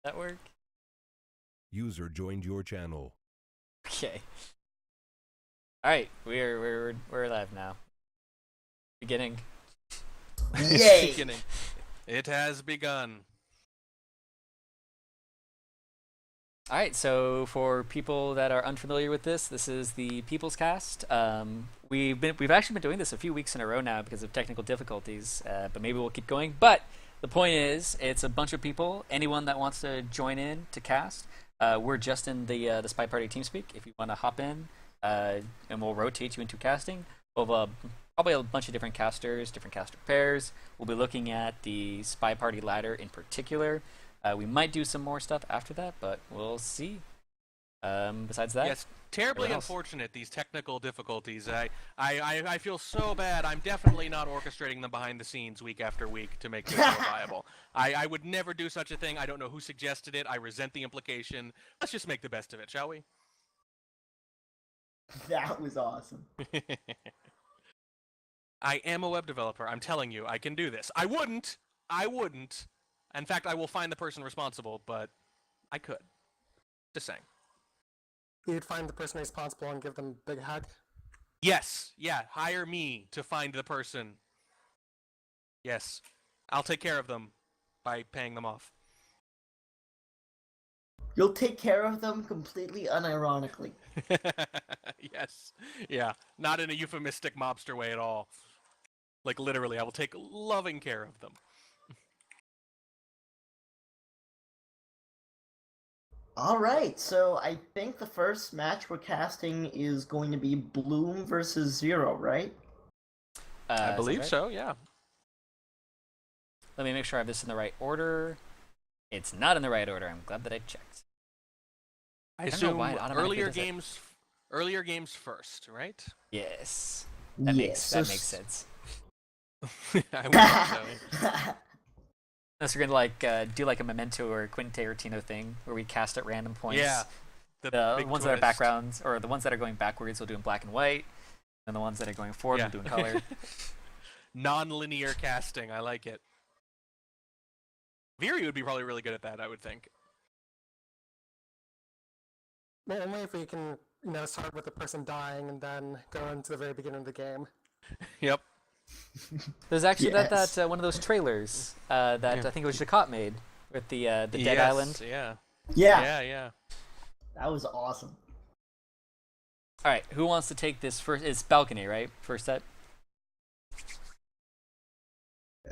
That work? User joined your channel. Okay. All right, we're live now. Beginning. Yay! Beginning. It has begun. All right, so for people that are unfamiliar with this, this is the People's Cast. We've actually been doing this a few weeks in a row now because of technical difficulties, but maybe we'll keep going. But the point is, it's a bunch of people. Anyone that wants to join in to cast, we're just in the Spy Party TeamSpeak. If you want to hop in, and we'll rotate you into casting. We'll have probably a bunch of different casters, different caster pairs. We'll be looking at the Spy Party ladder in particular. We might do some more stuff after that, but we'll see. Besides that, Yes, terribly everyone else. unfortunate, these technical difficulties. I feel so bad. I'm definitely not orchestrating them behind the scenes week after week to make this more viable. I would never do such a thing. I don't know who suggested it. I resent the implication. Let's just make the best of it, shall we? That was awesome. I am a web developer. I'm telling you, I can do this. I wouldn't. In fact, I will find the person responsible, but I could. Just saying. You'd find the person responsible and give them a big hug. Yes, yeah, hire me to find the person. Yes, I'll take care of them by paying them off. You'll take care of them completely unironically. Yes, yeah, not in a euphemistic mobster way at all. Like literally, I will take loving care of them. Alright, so I think the first match we're casting is going to be Bloom versus Zero, right? I is that believe right? so, yeah. Let me make sure I have this in the right order. It's not in the right order. I'm glad that I checked. I don't know assume why it automatically does it. earlier games first, right? Yes, that makes sense. I would think so. Unless we're gonna do like a Memento or Quentin Tarantino thing where we cast at random points. Yeah, The big ones that are twist. backgrounds, or the ones that are going backwards, we'll do in black and white, and the ones that are going forward, Yeah. we'll do in color. Non-linear casting, I like it. Viri would be probably really good at that, I would think. Well, only if we can, start with the person dying and then go into the very beginning of the game. Yep. There's actually Yes. that one of those trailers that Yeah. I think it was Jacot made with the Dead Yes, Island. Yeah. Yeah, Yeah. that was awesome. All right, who wants to take this first? It's balcony, right? First set.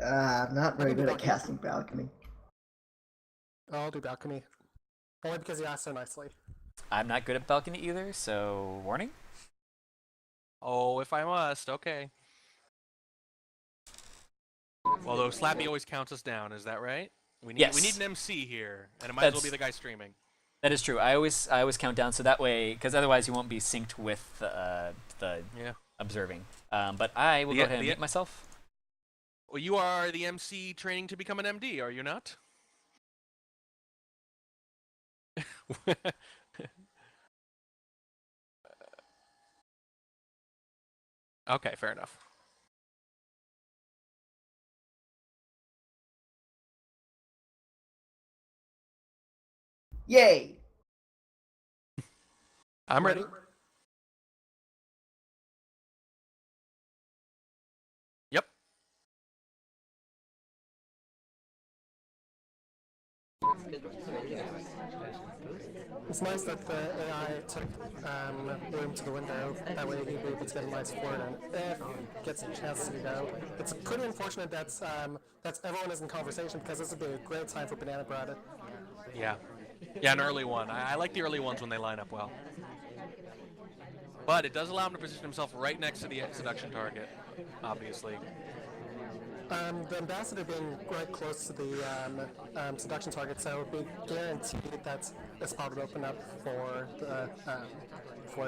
I'm not very good at casting Balcony. I'll do balcony. Only because you asked so nicely. I'm not good at balcony either, so warning. Oh, if I must, okay. Although Slappy always counts us down, is that right? We need Yes. an MC here, and it might as well be That's- the guy streaming. That is true. I always count down so that way, because otherwise you won't be synced with the Yeah. observing. But I will The- go ahead and the- mute myself. Well, you are the MC training to become an MD, are you not? Okay, fair enough. Yay! I'm ready. Yep. It's nice that the AI took room to the window. That way he'd be able to get a nice forward and if gets a chance to go. It's pretty unfortunate that's everyone is in conversation because this would be a great time for Banana Bread. Yeah. Yeah, an early one. I like the early ones when they line up well. But it does allow him to position himself right next to the seduction target, obviously. The ambassador being right close to the seduction target, so it would be guaranteed that a spot would open up for the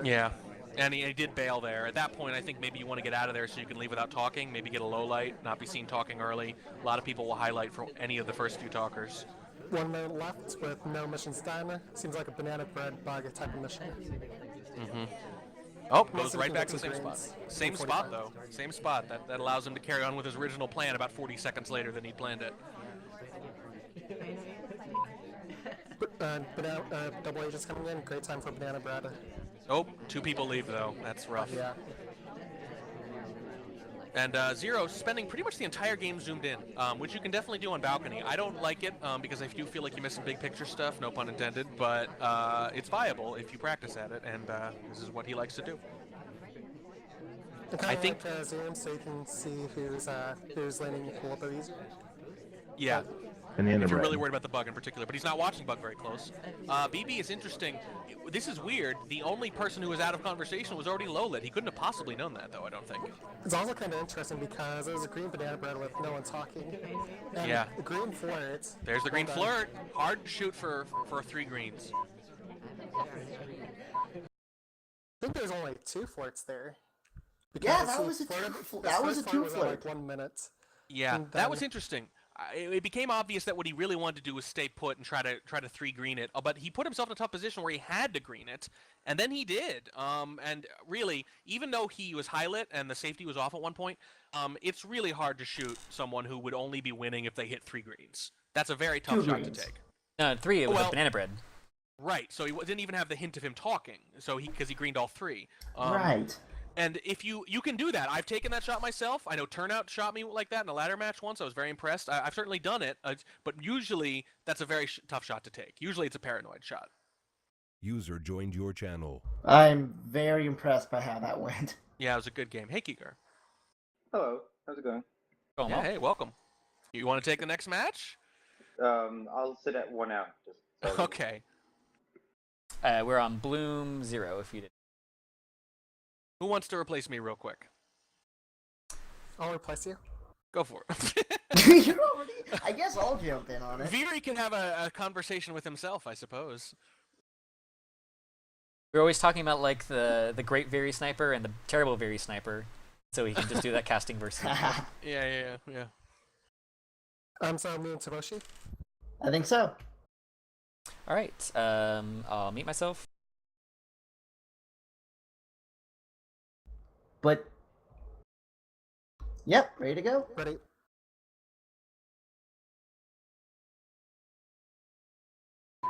Yeah. And he did bail there. At that point, I think maybe you want to get out of there so you can leave without talking, maybe get a low light, not be seen talking early. A lot of people will highlight for any of the first few talkers. 1 minute left with no missions done. Seems like a Banana Bread bug type of mission. Oh, Most goes of right the back to the same greens, spot. Same 45. spot, though. Same spot. That allows him to carry on with his original plan about 40 seconds later than he planned it. Double H is coming in. Great time for Banana Bread. Oh, 2 people leave though. That's rough. Yeah. And Zero spending pretty much the entire game zoomed in, which you can definitely do on balcony. I don't like it because I do feel like you miss some big picture stuff, no pun intended, but it's viable if you practice at it, and this is what he likes to do. I think zoom so you can see who's landing a little bit easier. Yeah. Banana If you're bread. really worried about the bug in particular, but he's not watching bug very close. BB is interesting. This is weird. The only person who was out of conversation was already low lit. He couldn't have possibly known that, though, I don't think. It's also kind of interesting because it was a green Banana Bread with no one talking. And Yeah. the green flirt. There's the green well done. flirt. Hard to shoot for 3 greens. I think there's only 2 flirts there. Yeah, Because that the was a flirt- two. the That was a first two was at, flirt. like 1 minute. Yeah, And that was then- interesting. It became obvious that what he really wanted to do was stay put and try to 3 green it. But he put himself in a tough position where he had to green it, and then he did. And really, even though he was high lit and the safety was off at one point, it's really hard to shoot someone who would only be winning if they hit 3 greens. That's a very tough 2 shot greens. to take. No, 3. It was Well- Banana Bread. Right. So he didn't even have the hint of him talking. So because he greened all 3. Right. And if you can do that, I've taken that shot myself. I know Turnout shot me like that in a ladder match once. I was very impressed. I've certainly done it, but usually that's a very tough shot to take. Usually it's a paranoid shot. User joined your channel. I'm very impressed by how that went. Yeah, it was a good game. Hey, Kiger. Hello, how's it going? Going Yeah, well. hey, welcome. You want to take the next match? I'll sit at 1 out. Just so Okay. We're on Bloom 0. If you did. Who wants to replace me real quick? I'll replace you. Go for it. You're already. I guess I'll jump in on it. Veery can have a conversation with himself, I suppose. We're always talking about like the great Very Sniper and the terrible Very Sniper, so he can just do that casting versus. Yeah. So me and Taboshi. I think so. All right. I'll mute myself. But. Yep, ready to go. Ready? A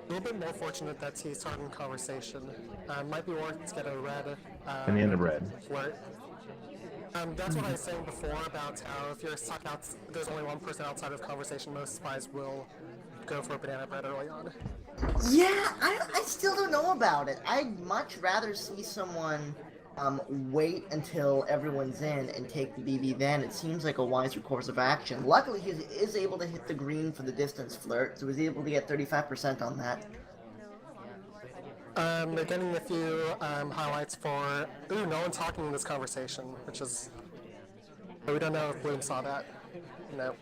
little bit more fortunate that he's starting conversation. Might be worth to get a red Banana bread. flirt. That's what I was saying before about how if you're stuck out, there's only one person outside of conversation, most spies will go for Banana Bread early on. Yeah, I still don't know about it. I'd much rather see someone wait until everyone's in and take the BB then. It seems like a wiser course of action. Luckily, he is able to hit the green for the distance flirt, so he's able to get 35% on that. They're getting a few highlights for no one talking in this conversation, which is we don't know if Bloom saw that. No.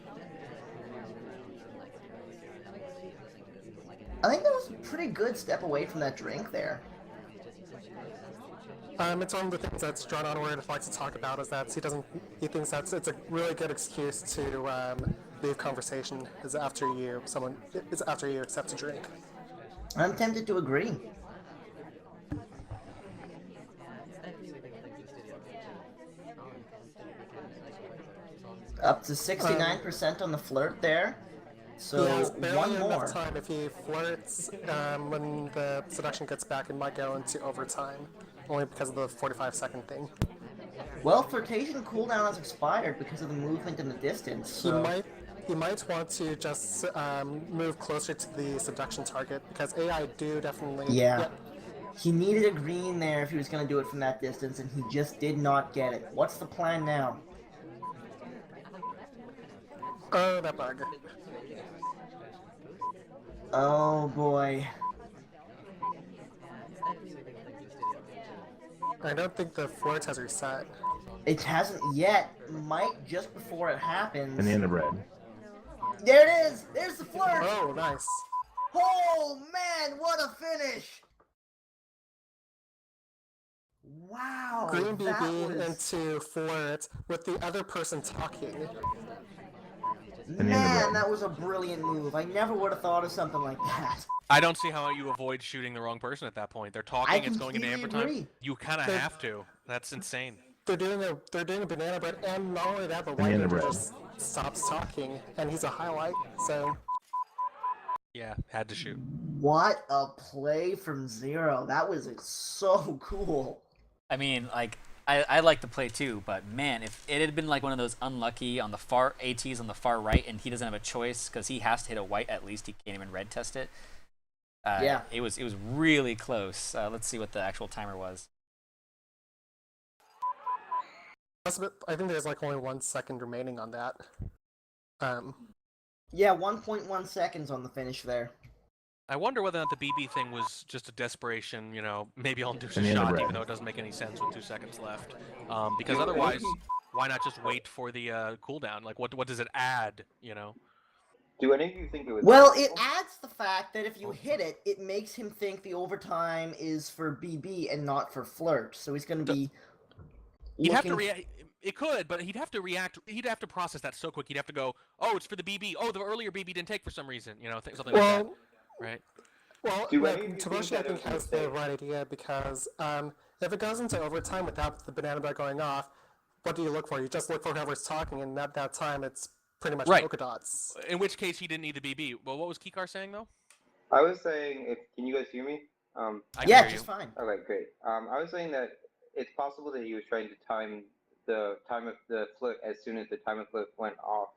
I think that was a pretty good step away from that drink there. It's one of the things that's drawn onward likes to talk about is that he thinks that's it's a really good excuse to leave conversation is after you accept a drink. I'm tempted to agree. Up to 69% on the flirt there. So He has barely one enough more. time. If he flirts when the seduction gets back, it might go into overtime, only because of the 45-second thing. Well, flirtation cooldown has expired because of the movement in the distance. So He might want to just move closer to the seduction target because AI do definitely. Yeah. He needed a green there if he was going to do it from that distance, and he just did not get it. What's the plan now? Oh, that bug. Oh boy. I don't think the flirt has reset. It hasn't yet. Might just before it happens. Banana bread. There it is! There's the flirt! Oh, nice. Oh man, what a finish! Wow, Green that BB was... into flirt with the other person talking. Man, that was a brilliant move. I never would have thought of something like that. I don't see how you avoid shooting the wrong person at that point. They're talking, it's going into amber completely time. agree. You kind of have to. That's insane. They're doing a banana bread, and not only that, but White Banana Ninja bread. just stops talking, and he's a highlight. So Yeah, had to shoot. What a play from Zero. That was so cool. I mean, like, I like the play too, but man, if it had been like one of those unlucky on the far ATs on the far right, and he doesn't have a choice because he has to hit a white at least, he can't even red test it. Yeah. It was really close. Let's see what the actual timer was. I think there's like only 1 second remaining on that. Yeah, 1.1 seconds on the finish there. I wonder whether or not the BB thing was just a desperation, maybe I'll induce a Banana shot bread. even though it doesn't make any sense with 2 seconds left. Because otherwise, why not just wait for the cooldown? Like, what does it add, Do any of you think it was? Well, it adds the fact that if you hit it, it makes him think the overtime is for BB and not for Flirt. So he's going to be. He'd have to looking- react. It could, but he'd have to react. He'd have to process that so quick. He'd have to go, "Oh, it's for the BB. Oh, the earlier BB didn't take for some reason." Something like that, right? Well, Do no, any of you think Tomoshi, I that it think, was a has the mistake? right idea because if it goes into overtime without the banana bread going off, what do you look for? You just look for whoever's talking, and at that time, it's pretty much Right. polka dots. In which case, he didn't need the BB. Well, what was Kikar saying though? I was saying, can you guys hear me? I Yeah, can hear just you. fine. Okay, great. I was saying that it's possible that he was trying to time the time of the flip as soon as the time of flip went off,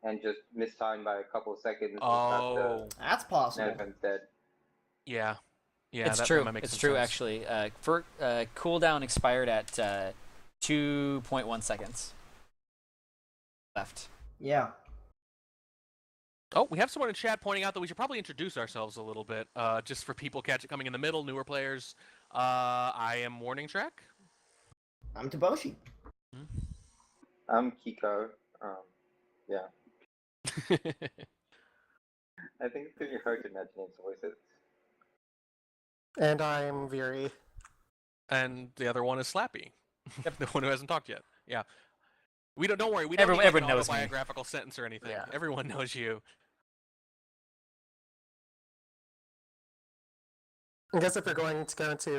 and just mistimed by a couple of seconds. And got Oh, That's the possible. knife instead. yeah. It's that true. might make It's some true, sense. actually. For cooldown expired at 2.1 seconds left. Yeah. Oh, we have someone in chat pointing out that we should probably introduce ourselves a little bit, just for people coming in the middle, newer players. I am Warning Track. I'm Toboshi. I'm Kiko. Yeah. I think it's gonna be hard to imagine his voices. And I'm Viri. And the other one is Slappy, the one who hasn't talked yet. Yeah. Don't worry. We don't Everyone- need everyone an knows me. autobiographical sentence or anything. Yeah. Everyone knows you. I guess if you're going to go into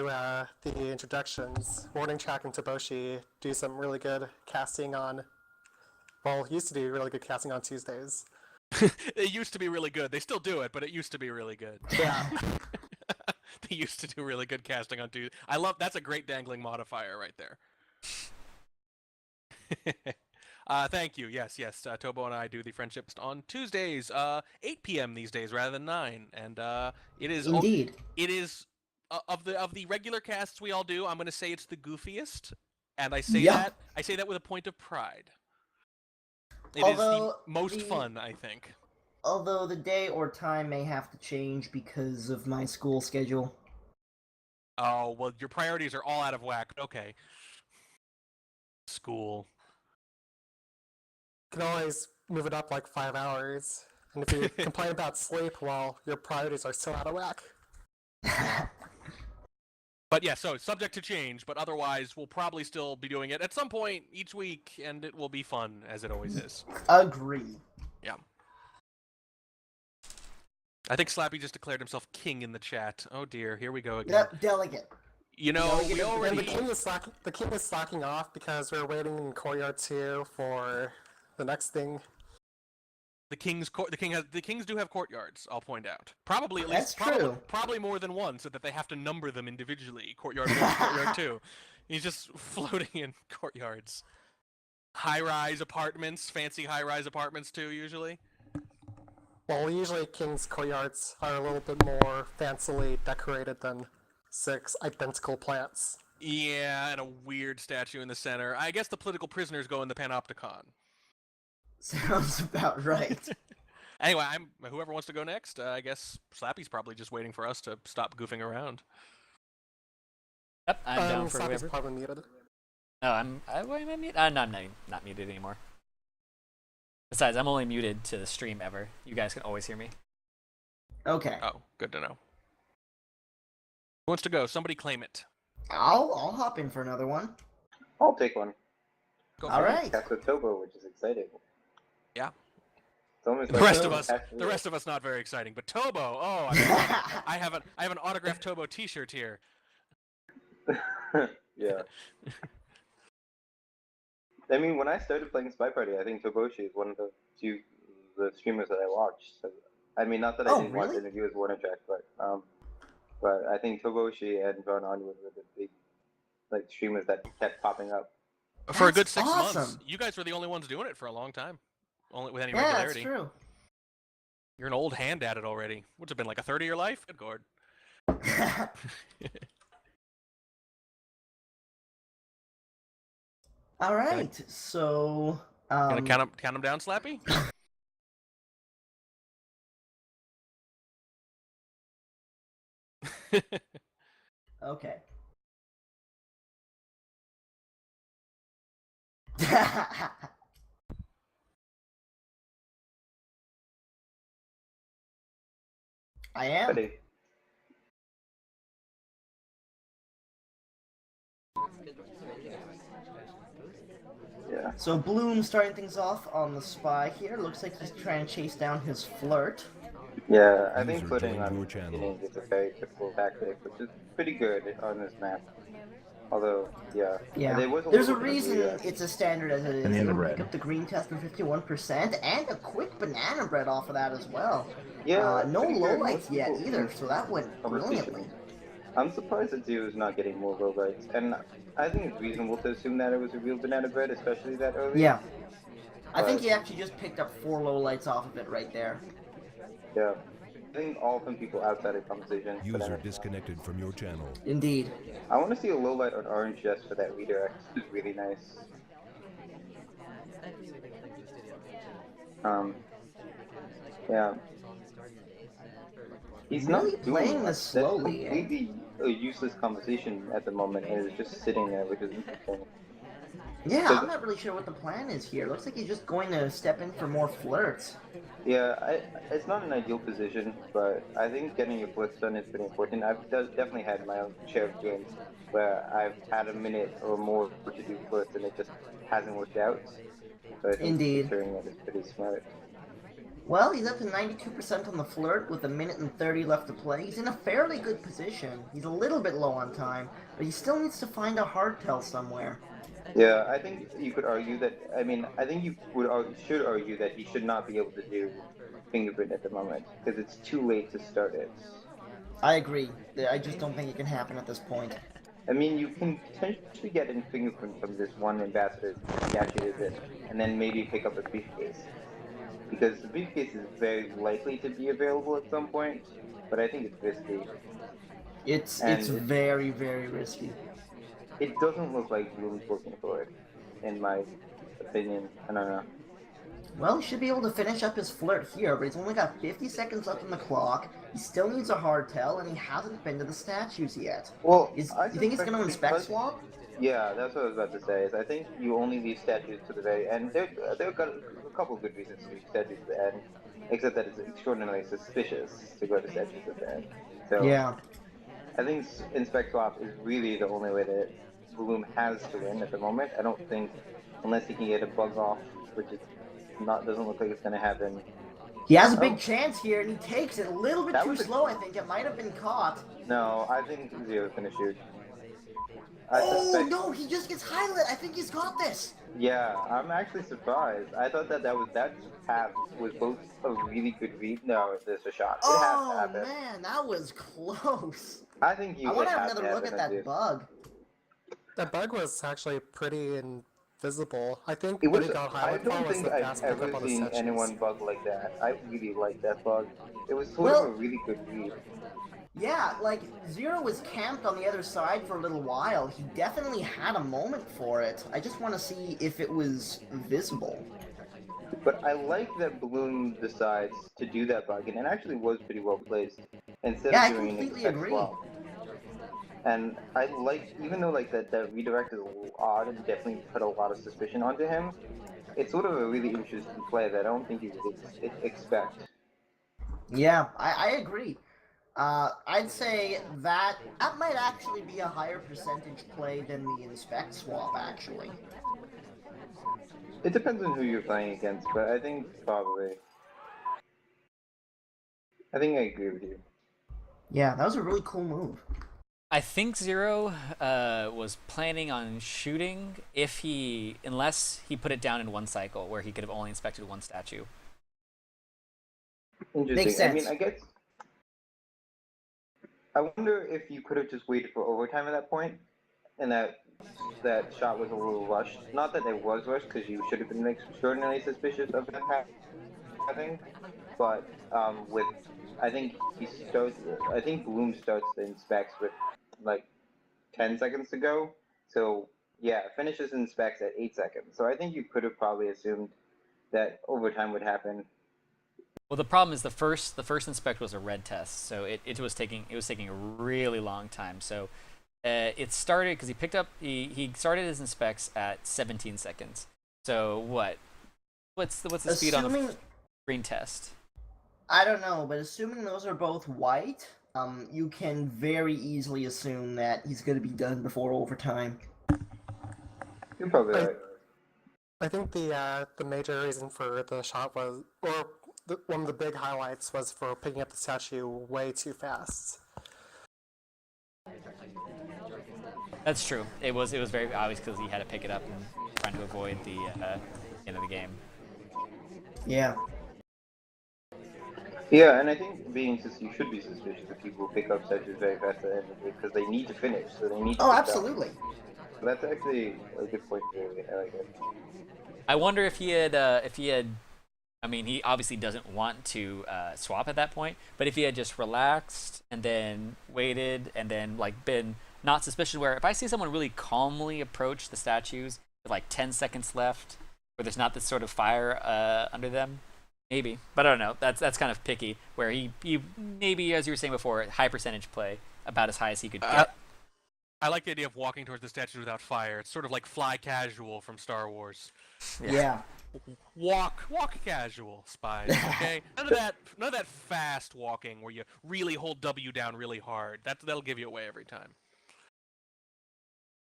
the introductions, Warning Track and Toboshi do some really good casting on. Well, used to do really good casting on Tuesdays. It used to be really good. They still do it, but it used to be really good. Yeah. They used to do really good casting on Tuesday. That's a great dangling modifier right there. Thank you. Yes. Tobo and I do the friendship on Tuesdays, 8 p.m. these days rather than 9, and it is Indeed. It is of the regular casts we all do. I'm going to say it's the goofiest, and I say that with a point of pride. It is the Although most fun, I think. Although the day or time may have to change because of my school schedule. Oh well, your priorities are all out of whack. Okay. School. You can always move it up like 5 hours. And if you complain about sleep, well, your priorities are still out of whack. But yeah, so subject to change, but otherwise we'll probably still be doing it at some point each week, and it will be fun, as it always is. Agree. Yeah. I think Slappy just declared himself king in the chat. Oh dear, here we go again. Yep, delegate. You know, Delegate we of the already... And the king is slacking off because we're waiting in Courtyard 2 for the next thing. The kings do have courtyards, I'll point out. Probably at least That's true. probably more than one, so that they have to number them individually. Courtyard 1, courtyard 2. He's just floating in courtyards. High-rise apartments, fancy high-rise apartments too, usually. Well, usually King's courtyards are a little bit more fancily decorated than 6 identical plants. Yeah, and a weird statue in the center. I guess the political prisoners go in the Panopticon. Sounds about right. Anyway, whoever wants to go next. I guess Slappy's probably just waiting for us to stop goofing around. Yep, I'm down for Slappy's whoever. probably muted. No, am I muted? No, I'm not muted anymore. Besides, I'm only muted to the stream ever. You guys can always hear me. Okay. Oh, good to know. Who wants to go? Somebody claim it. I'll hop in for another one. I'll take one. Go All for it. right. That's with Tobo, which is exciting. Yeah. It's almost The like rest a of us, passion. the rest of us, not very exciting. But Tobo, oh, I have an autographed Tobo T-shirt here. Yeah. I mean, when I started playing Spy Party, I think Toboshi is one of the few streamers that I watched. So I mean, not that I Oh, didn't watch really? the interview with Warner Jack, but I think Toboshi and John Underwood were the big like streamers that kept popping up. For a good That's 6 months, awesome. you guys were the only ones doing it for a long time, only with any Yeah, that's regularity. true. You're an old hand at it already. What's it been, like a third of your life? Good God. All right, so Gonna count them down, Slappy? okay. I am. Ready? Yeah. So Bloom starting things off on the spy here. Looks like he's trying to chase down his flirt. Yeah, I think User putting joined on your channel. beginning is a very typical tactic, which is pretty good on this map. Although, yeah. Yeah. There was There's a little bit of reason reaction. it's a standard as it is. Banana It'll bread. pick up the green test for 51% and a quick banana bread off of that as well. Yeah, No pretty good. lowlights Most yet people either, think so that went brilliantly. conversation. I'm surprised that Zero is not getting more lowlights, and I think it's reasonable to assume that it was a real banana bread, especially that early. Yeah. I think But- he actually just picked up 4 lowlights off of it right there. Yeah. I think often people outside of conversation. but User anyway. disconnected from your channel. Indeed. I want to see a low light on orange just for that redirect. It's really nice. Yeah. He's Really not doing playing much. this slowly, That's completely a useless conversation at the moment, and it's just sitting there, which is interesting. Yeah, So I'm not really sure what the plan is here. Looks like he's just going to step in for more flirts. Yeah, it's not an ideal position, but I think getting your flips done is pretty important. I've definitely had my own share of games where I've had a minute or more to do flips and it just hasn't worked out. So I think Indeed. considering that is pretty smart. Well, he's up to 92% on the flirt with 1:30 left to play. He's in a fairly good position. He's a little bit low on time, but he still needs to find a hardtail somewhere. Yeah, I think you could argue that. I mean, I think you should argue that he should not be able to do fingerprint at the moment because it's too late to start it. I agree. I just don't think it can happen at this point. I mean, you can potentially get in fingerprint from this one ambassador statue is it, and then maybe pick up a briefcase. Because the briefcase is very likely to be available at some point, but I think it's risky. It's And very, very risky. It doesn't look like Bloom's looking for it, in my opinion. I don't know. Well, he should be able to finish up his flirt here, but he's only got 50 seconds left on the clock. He still needs a hardtail, and he hasn't been to the statues yet. Well, You think he's going to inspect swap? Yeah, that's what I was about to say. Is I think you only leave statues to the very end. There got a couple of good reasons to leave statues to the end, except that it's extraordinarily suspicious to go to statues at the end. So Yeah. I think inspect swap is really the only way that Bloom has to win at the moment. I don't think, unless he can get a bug off, which is doesn't look like it's going to happen. He has a Oh. big chance here, and he takes it a little bit That too was a- slow, I think. It might have been caught. No, I think Zero's going to shoot. I Oh, suspect. no, he just gets highlighted. I think he's got this. Yeah, I'm actually surprised. I thought that that path was both a really good read. No, there's a shot. It has to Oh, happen. man, that was close. I think you I want to would have another look happen, at that dude. bug. That bug was actually pretty invisible. I think It what was. he got I highlighted don't for was think the I've fast pickup ever on the seen statues. anyone bug like that. I really like that bug. It was sort Well- of a really good read. Yeah, like, Zero was camped on the other side for a little while. He definitely had a moment for it. I just want to see if it was visible. But I like that Bloom decides to do that bug, and it actually was pretty well placed. Instead Yeah, I of doing an completely expect agree. swap. And I like, even though like that redirect is a little odd and definitely put a lot of suspicion onto him, it's sort of a really interesting play that I don't think you would expect. Yeah, I agree. I'd say that might actually be a higher percentage play than the inspect swap, actually. It depends on who you're playing against, but I think probably. I think I agree with you. Yeah, that was a really cool move. I think Zero was planning on shooting unless he put it down in one cycle where he could have only inspected one statue. Interesting. Makes sense. I mean, I guess. I wonder if you could have just waited for overtime at that point, and that shot was a little rushed. Not that it was rushed, because you should have been extraordinarily suspicious of that happening. But with, I think he starts. I think Bloom starts the inspects with like 10 seconds to go. So yeah, finishes inspects at 8 seconds. So I think you could have probably assumed that overtime would happen. Well, the problem is the first inspect was a red test, so it was taking a really long time. So it started because he started his inspects at 17 seconds. So what's the speed on the green test? I don't know, but assuming those are both white, you can very easily assume that he's going to be done before overtime. You're probably right. I think the major reason for the shot was, or one of the big highlights was for picking up the statue way too fast. That's true. It was very obvious because he had to pick it up and trying to avoid the end of the game. Yeah. Yeah, and I think you should be suspicious of people who pick up statues very fast at the end of the day because they need to finish, so they need to. Oh, absolutely. So that's actually a good point. I like it. I wonder if he had. I mean, he obviously doesn't want to swap at that point, but if he had just relaxed and then waited and then like been not suspicious, where if I see someone really calmly approach the statues with like 10 seconds left, where there's not this sort of fire under them, maybe. But I don't know. That's kind of picky. Where he maybe, as you were saying before, high percentage play, about as high as he could get. I like the idea of walking towards the statues without fire. It's sort of like fly casual from Star Wars. Yeah. Walk casual, spies. Okay, none of that fast walking where you really hold W down really hard. That'll give you away every time.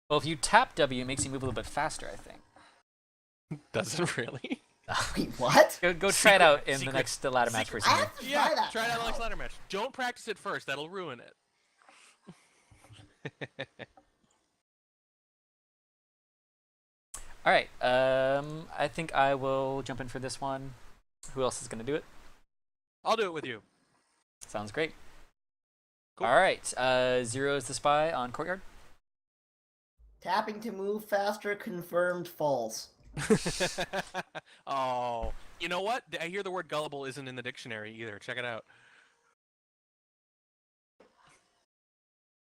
Well, if you tap W, it makes you move a little bit faster, I think. Does it really? Wait, what? Go try it out in the next ladder match versus I me. have to Yeah, try that. try it out in the next ladder match. Don't practice it first. That'll ruin it. All right. I think I will jump in for this one. Who else is going to do it? I'll do it with you. Sounds great. Cool. All right. Zero is the spy on Courtyard. Tapping to move faster, confirmed false. Oh, you know what? I hear the word gullible isn't in the dictionary either. Check it out.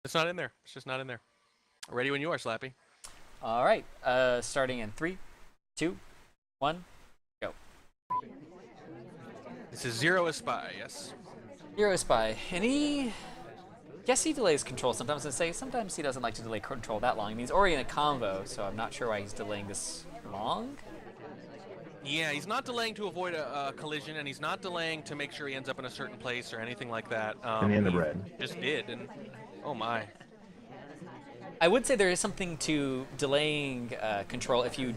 It's not in there. It's just not in there. Ready when you are, Slappy. All right. Starting in 3, 2, 1, go. This is Zero is spy. Yes. Zero is spy, and he. Guess he delays control sometimes. And say sometimes he doesn't like to delay control that long. I mean, he's already in a convo, so I'm not sure why he's delaying this long. Yeah, he's not delaying to avoid a collision, and he's not delaying to make sure he ends up in a certain place or anything like that. Banana bread. Just did, and oh my. I would say there is something to delaying control if you.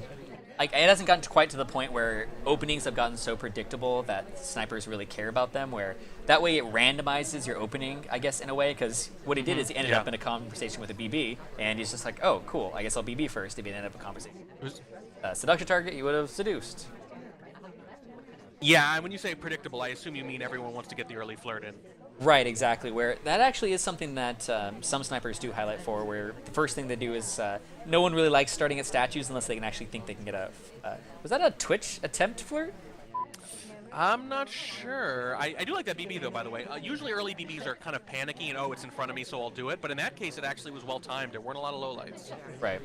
Like, it hasn't gotten quite to the point where openings have gotten so predictable that snipers really care about them, where that way it randomizes your opening, I guess, in a way, because what he did is he ended up in a conversation with a BB, and he's just like, oh, cool, I guess I'll BB first if he ended up a conversation. Seduction target, he would have seduced. Yeah, when you say predictable, I assume you mean everyone wants to get the early flirt in. Right, exactly, where that actually is something that some snipers do highlight for, where the first thing they do is no one really likes starting at statues unless they can actually think they can get a... was that a Twitch attempt flirt? I'm not sure. I do like that BB, though, by the way. Usually early BBs are kind of panicky and, oh, it's in front of me, so I'll do it. But in that case, it actually was well-timed. There weren't a lot of lowlights. Right.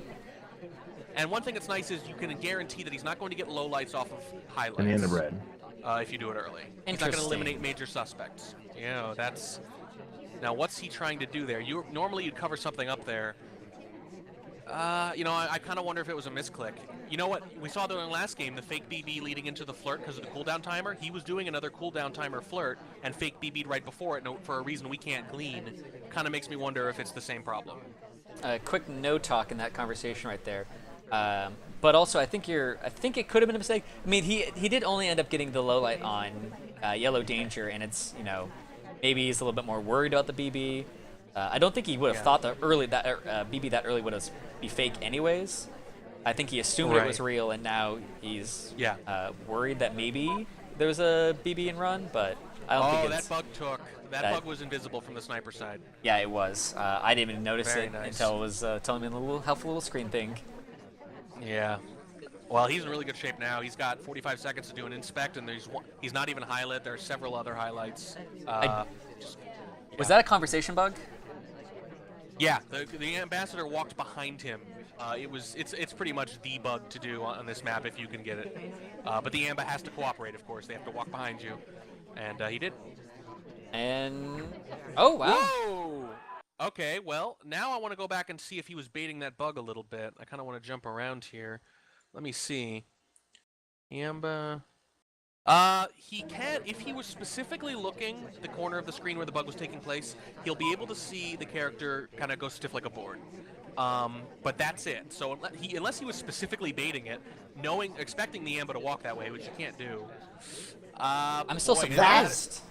And one thing that's nice is you can guarantee that he's not going to get lowlights off of highlights. Banana bread. If you do it early. He's not going to eliminate major suspects. You know, that's... Now, what's he trying to do there? Normally, you'd cover something up there. You know, I kind of wonder if it was a misclick. You know what? We saw that in the last game, the fake BB leading into the flirt because of the cooldown timer. He was doing another cooldown timer flirt and fake BB'd right before it for a reason we can't glean. Kind of makes me wonder if it's the same problem. Quick no talk in that conversation right there. But also, I think it could have been a mistake. I mean, he did only end up getting the low light on Yellow Danger, and it's, you know, maybe he's a little bit more worried about the BB. I don't think he would have thought that BB that early would be fake anyways. I think he assumed it was real, and now he's worried that maybe there was a BB and run, but I don't think it's... that bug took. That bug was invisible from the sniper side. Yeah, it was. I didn't even notice Very it nice. until it was telling me the little helpful little screen thing. Yeah. Well, he's in really good shape now. He's got 45 seconds to do an inspect, and he's not even highlight. There are several other highlights. Was that a conversation bug? Yeah, the ambassador walked behind him. It's pretty much the bug to do on this map if you can get it. But the amba has to cooperate, of course. They have to walk behind you, and he did. And oh wow! Whoa! Okay, well now I want to go back and see if he was baiting that bug a little bit. I kind of want to jump around here. Let me see. Amba. He can, if he was specifically looking at the corner of the screen where the bug was taking place, he'll be able to see the character kind of go stiff like a board. But that's it. So unless he was specifically baiting it, expecting the Amba to walk that way, which you can't do. I'm still boy, surprised.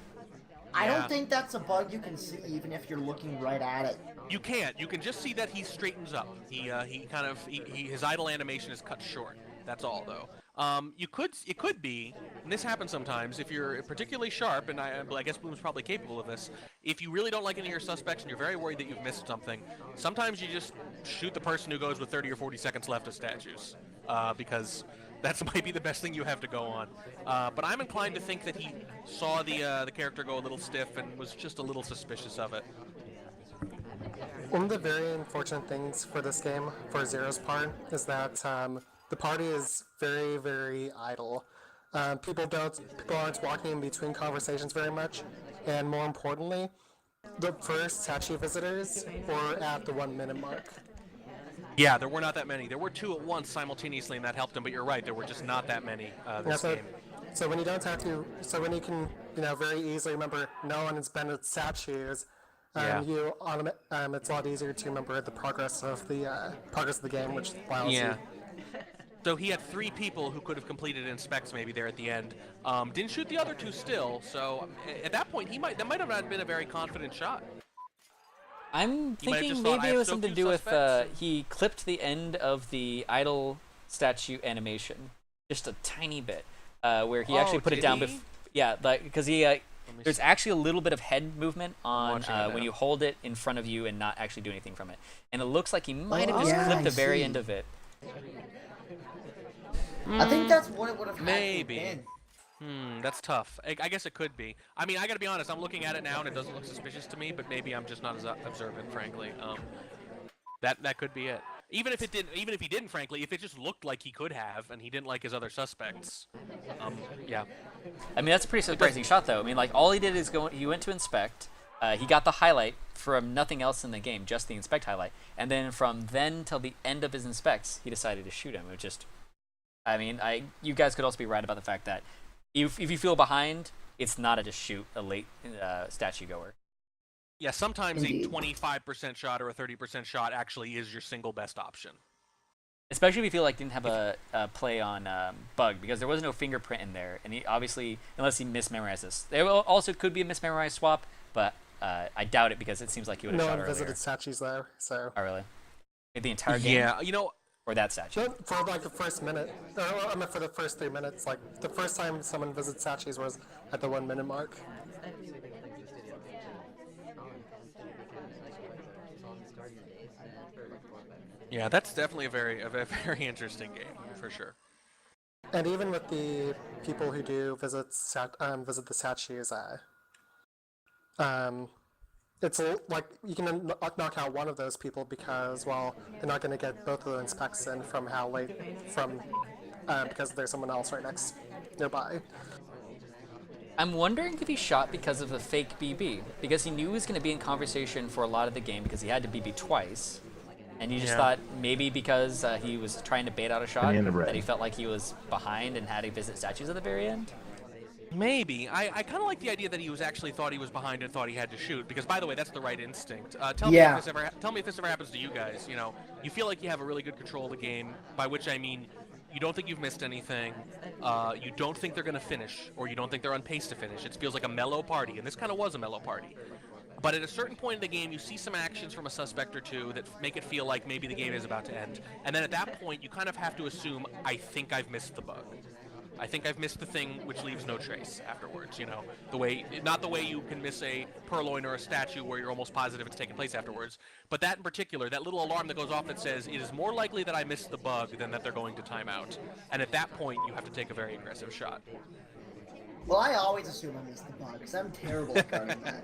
I Yeah. don't think that's a bug you can see even if you're looking right at it. You can't. You can just see that he straightens up. His idle animation is cut short. That's all, though. It could be, and this happens sometimes, if you're particularly sharp, and I guess Bloom's probably capable of this, if you really don't like any of your suspects and you're very worried that you've missed something, sometimes you just shoot the person who goes with 30 or 40 seconds left of statues, because that might be the best thing you have to go on. But I'm inclined to think that he saw the character go a little stiff and was just a little suspicious of it. One of the very unfortunate things for this game, for Zero's part, is that the party is very, very idle. People aren't walking in between conversations very much, and more importantly, the first Sachi visitors were at the 1 minute mark. Yeah, there were not that many. There were 2 at once simultaneously, and that helped him. But you're right, there were just not that many this game. So when you don't have to, so when you can, very easily remember no one has been at Sachi's, Yeah. it's a lot easier to remember the progress of the game, which allows Yeah. you. So he had 3 people who could have completed inspects maybe there at the end. Didn't shoot the other 2 still. So at that point, that might have not been a very confident shot. I'm might have thinking just thought, maybe "I it have was so something to few do with suspects." he clipped the end of the idle statue animation just a tiny bit, where he actually put it did down. he? Yeah, because there's actually a little bit of head movement on watching it when now. you hold it in front of you and not actually do anything from it, and it looks like he might have Oh, just yeah, clipped I the very see. end of it. I think that's what it would have had to have Maybe. been. That's tough. I guess it could be. I mean, I gotta be honest. I'm looking at it now, and it doesn't look suspicious to me. But maybe I'm just not as observant, frankly. That could be it. Even if he didn't, frankly, if it just looked like he could have, and he didn't like his other suspects, yeah. I mean, that's a pretty surprising shot, though. I mean, like, all he did is he went to inspect. He got the highlight from nothing else in the game, just the inspect highlight. And then from then till the end of his inspects, he decided to shoot him. It was just, I mean, you guys could also be right about the fact that if you feel behind, it's not a just shoot a late statue goer. Yeah, sometimes Indeed. a 25% shot or a 30% shot actually is your single best option. Especially if you feel like didn't have a play on Bug, because there was no fingerprint in there, and he obviously, unless he mismemorized this. There also could be a mismemorized swap, but I doubt it because it seems like he would have No shot one earlier. visited Sachi's though, so. Oh, really? Maybe the entire game? Yeah, Or that statue? No, for like the first minute, I mean for the first 3 minutes, like the first time someone visited Sachi's was at the 1 minute mark. yeah, that's definitely a very interesting game for sure. And even with the people who do visit the Sachi's, it's like you can knock out one of those people because, well, they're not going to get both of the inspects in from because there's someone else right nearby. I'm wondering if he shot because of the fake BB, because he knew he was going to be in conversation for a lot of the game because he had to BB twice, and he just Yeah. thought maybe because he was trying to bait out a shot Banana bread. that he felt like he was behind and had to visit statues at the very end. Maybe. I kind of like the idea that he actually thought he was behind and thought he had to shoot, because by the way, that's the right instinct. Tell me if this ever happens to you guys. You feel like you have a really good control of the game, by which I mean you don't think you've missed anything, you don't think they're going to finish, or you don't think they're on pace to finish. It feels like a mellow party, and this kind of was a mellow party. But at a certain point in the game, you see some actions from a suspect or two that make it feel like maybe the game is about to end. And then at that point, you kind of have to assume, I think I've missed the bug. I think I've missed the thing which leaves no trace afterwards. You know, not the way you can miss a purloin or a statue where you're almost positive it's taken place afterwards, but that in particular, that little alarm that goes off that says it is more likely that I missed the bug than that they're going to time out. And at that point, you have to take a very aggressive shot. Well, I always assume I missed the bug because I'm terrible at guarding that.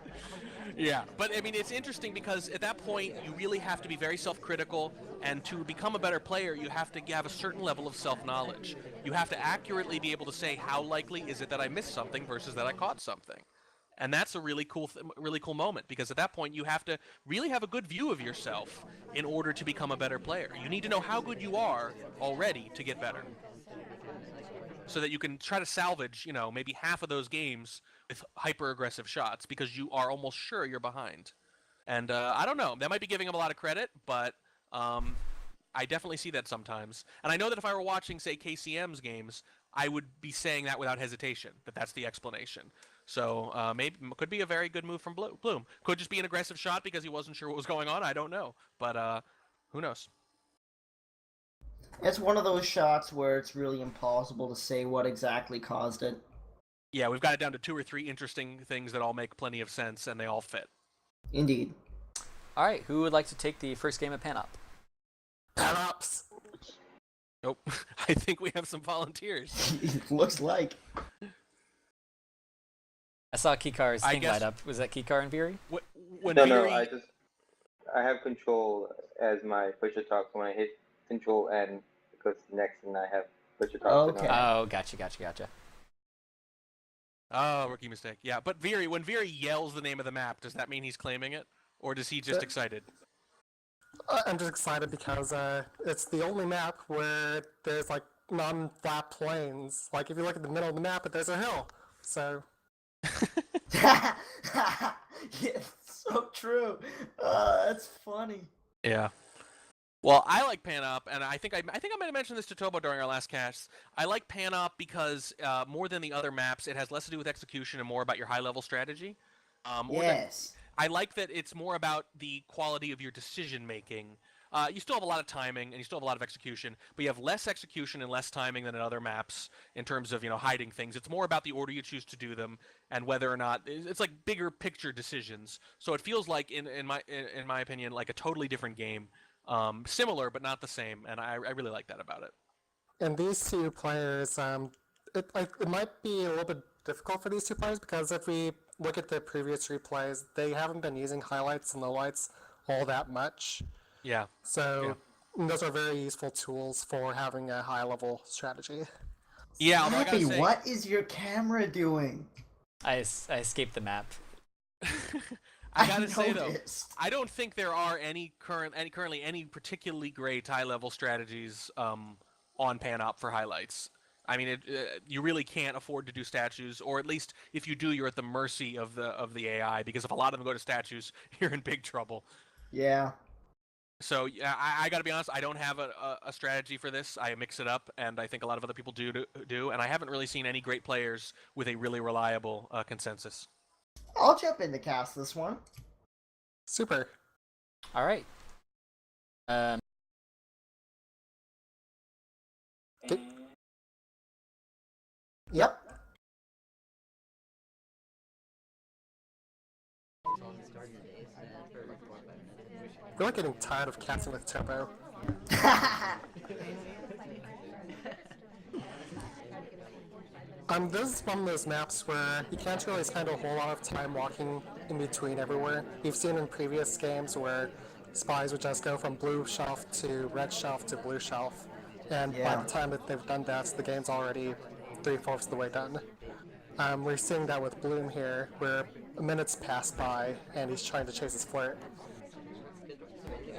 Yeah, but I mean, it's interesting because at that point, you really have to be very self-critical, and to become a better player, you have to have a certain level of self-knowledge. You have to accurately be able to say how likely is it that I missed something versus that I caught something. And that's a really cool moment, because at that point, you have to really have a good view of yourself in order to become a better player. You need to know how good you are already to get better, so that you can try to salvage, you know, maybe half of those games with hyper-aggressive shots because you are almost sure you're behind. And I don't know, that might be giving him a lot of credit, but I definitely see that sometimes. And I know that if I were watching, say, KCM's games, I would be saying that without hesitation, that that's the explanation. So maybe could be a very good move from Bloom. Could just be an aggressive shot because he wasn't sure what was going on. I don't know, but who knows? It's one of those shots where it's really impossible to say what exactly caused it. Yeah, we've got it down to 2 or 3 interesting things that all make plenty of sense, and they all fit. Indeed. All right, who would like to take the first game of Pan Up? Pan Ups! Nope. I think we have some volunteers. Looks like. I saw Kikar's thing light up. Was that Kikar and Viri? No, I have control as my pusher talk, so when I hit control and it goes next, and I have pusher talk. Okay. Oh, gotcha. Oh, rookie mistake. Yeah, but when Viri yells the name of the map, does that mean he's claiming it? Or is he just excited? I'm just excited because it's the only map where there's like non-flat plains. Like if you look at the middle of the map, there's a hill. So. Yeah, so true. That's funny. Yeah. Well, I like Pan Up, and I think I might have mentioned this to Tobo during our last cast. I like Pan Up because more than the other maps, it has less to do with execution and more about your high-level strategy. Yes. I like that it's more about the quality of your decision-making. You still have a lot of timing, and you still have a lot of execution, but you have less execution and less timing than in other maps in terms of, you know, hiding things. It's more about the order you choose to do them and whether or not it's like bigger picture decisions. So it feels like, in my opinion, like a totally different game. Similar but not the same, and I really like that about it. And these two players, it might be a little bit difficult for these two players because if we look at the previous replays, they haven't been using highlights and lowlights all that much. Yeah. So those are very useful tools for having a high-level strategy. Yeah, Happy, what is your camera doing? I escaped the map. I gotta say though, I don't think there are currently any particularly great high-level strategies on Pan Up for highlights. I mean, you really can't afford to do statues, or at least if you do, you're at the mercy of the AI, because if a lot of them go to statues, you're in big trouble. Yeah. So yeah, I got to be honest. I don't have a strategy for this. I mix it up, and I think a lot of other people do. And I haven't really seen any great players with a really reliable consensus. I'll jump in to cast this one. Super. All right. Yep. We're like getting tired of casting with Topo. This is one of those maps where you can't really spend a whole lot of time walking in between everywhere. You've seen in previous games where spies would just go from blue shelf to red shelf to blue shelf, and by the time that they've done that, the game's already 3/4 of the way done. We're seeing that with Bloom here, where minutes pass by and he's trying to chase his flirt.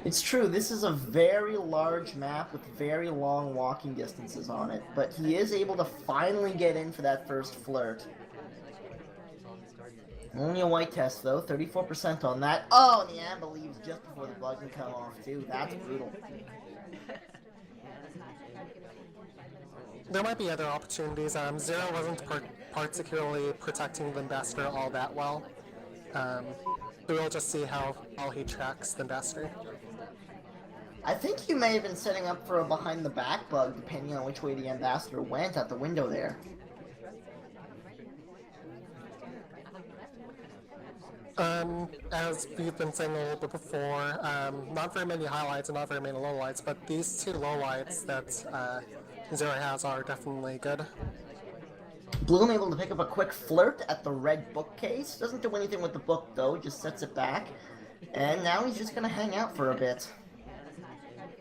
It's true, this is a very large map with very long walking distances on it, but he is able to finally get in for that first flirt. Only a white test though, 34% on that. Oh, and the amber leaves just before the bug can come off too. That's brutal. There might be other opportunities. Zero wasn't particularly protecting the ambassador all that well. We'll just see how he tracks the ambassador. I think you may have been setting up for a behind the back bug, depending on which way the ambassador went at the window there. As we've been saying a little bit before, not very many highlights and not very many lowlights, but these two lowlights that Zero has are definitely good. Bloom able to pick up a quick flirt at the red bookcase. Doesn't do anything with the book though, just sets it back. And now he's just gonna hang out for a bit.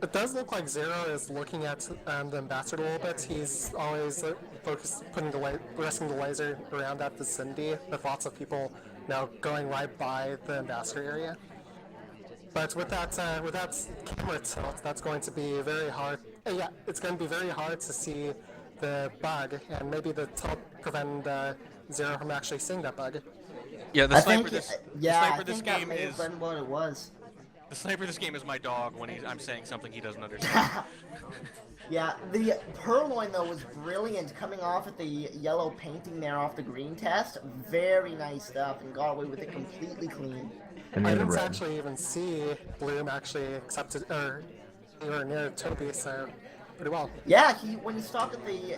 It does look like Zero is looking at the ambassador a little bit. He's always resting the laser around that vicinity with lots of people now going right by the ambassador area. But with that camera tilt, that's going to be very hard. Yeah, it's going to be very hard to see the bug, and maybe the tilt prevent Zero from actually seeing that bug. Yeah, the sniper this that game may have is been what it was. the sniper this game is my dog when I'm saying something he doesn't understand. Yeah, the Purloin though was brilliant, coming off at the yellow painting there off the green test. Very nice stuff, and got away with it completely clean. And I in the didn't red. actually even see Bloom actually accepted or near Toby, so pretty well. Yeah, when he stopped at the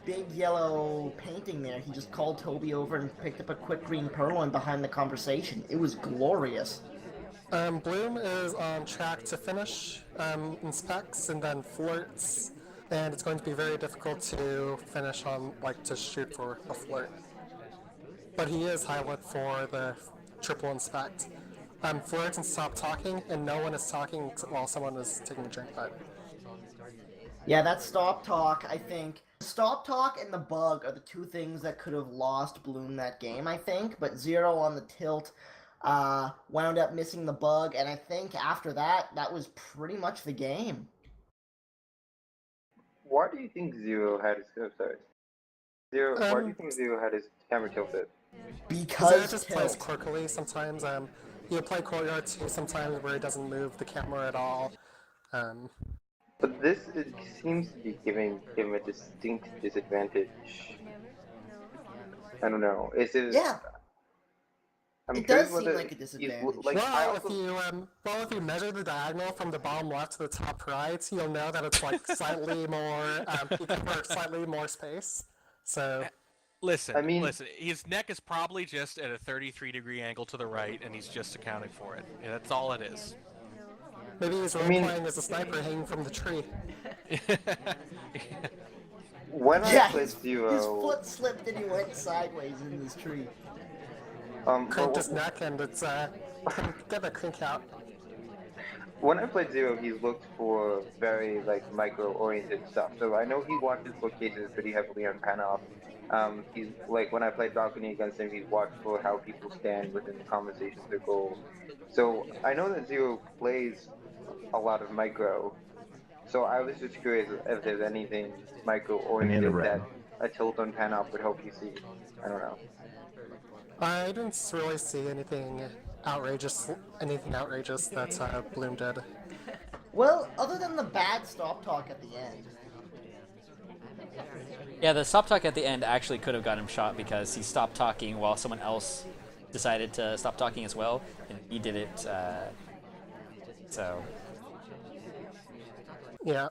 big yellow painting there, he just called Toby over and picked up a quick green Purloin behind the conversation. It was glorious. Bloom is on track to finish in specs and then flirts, and it's going to be very difficult to finish on, to shoot for a flirt. But he is highlight for the triple inspect. Flirt and stop talking, and no one is talking while someone is taking a drink, but... Yeah, that stop talk, I think. Stop talk and the bug are the two things that could have lost Bloom that game, I think. But Zero on the tilt wound up missing the bug, and I think after that, that was pretty much the game. Why do you think Zero had his why do you think Zero had his camera tilted? Because Zero just plays tilt. quirkily sometimes. He'll play Courtyard too sometimes where he doesn't move the camera at all. But it seems to be giving him a distinct disadvantage. I don't know. Is it? Yeah, I'm it curious does seem whether like a he's- disadvantage. Like, I Well, also, if you measure the diagonal from the bottom left to the top right, you'll know that it's slightly more. You cover slightly more space. So Listen, I mean- listen. His neck is probably just at a 33-degree angle to the right, and he's just accounting for it. Yeah, that's all it is. maybe he's role-playing as a sniper hanging from the tree. when I Yeah, played his Zero, foot slipped and he went sideways in this tree. Crinked his neck, and it's get a crink out. when I played Zero, he looked for very micro-oriented stuff. So I know he watches bookcases pretty heavily on Panoff. He's when I played Balcony against him, he's watched for how people stand within the conversation circle. So I know that Zero plays a lot of micro. So I was just curious if there's anything micro-oriented red. that a tilt on Panoff would help you see. I don't know. I didn't really see anything outrageous that Bloom did. Well, other than the bad stop talk at the end. Yeah, the stop talk at the end actually could have got him shot because he stopped talking while someone else decided to stop talking as well, and he did it. So Yeah.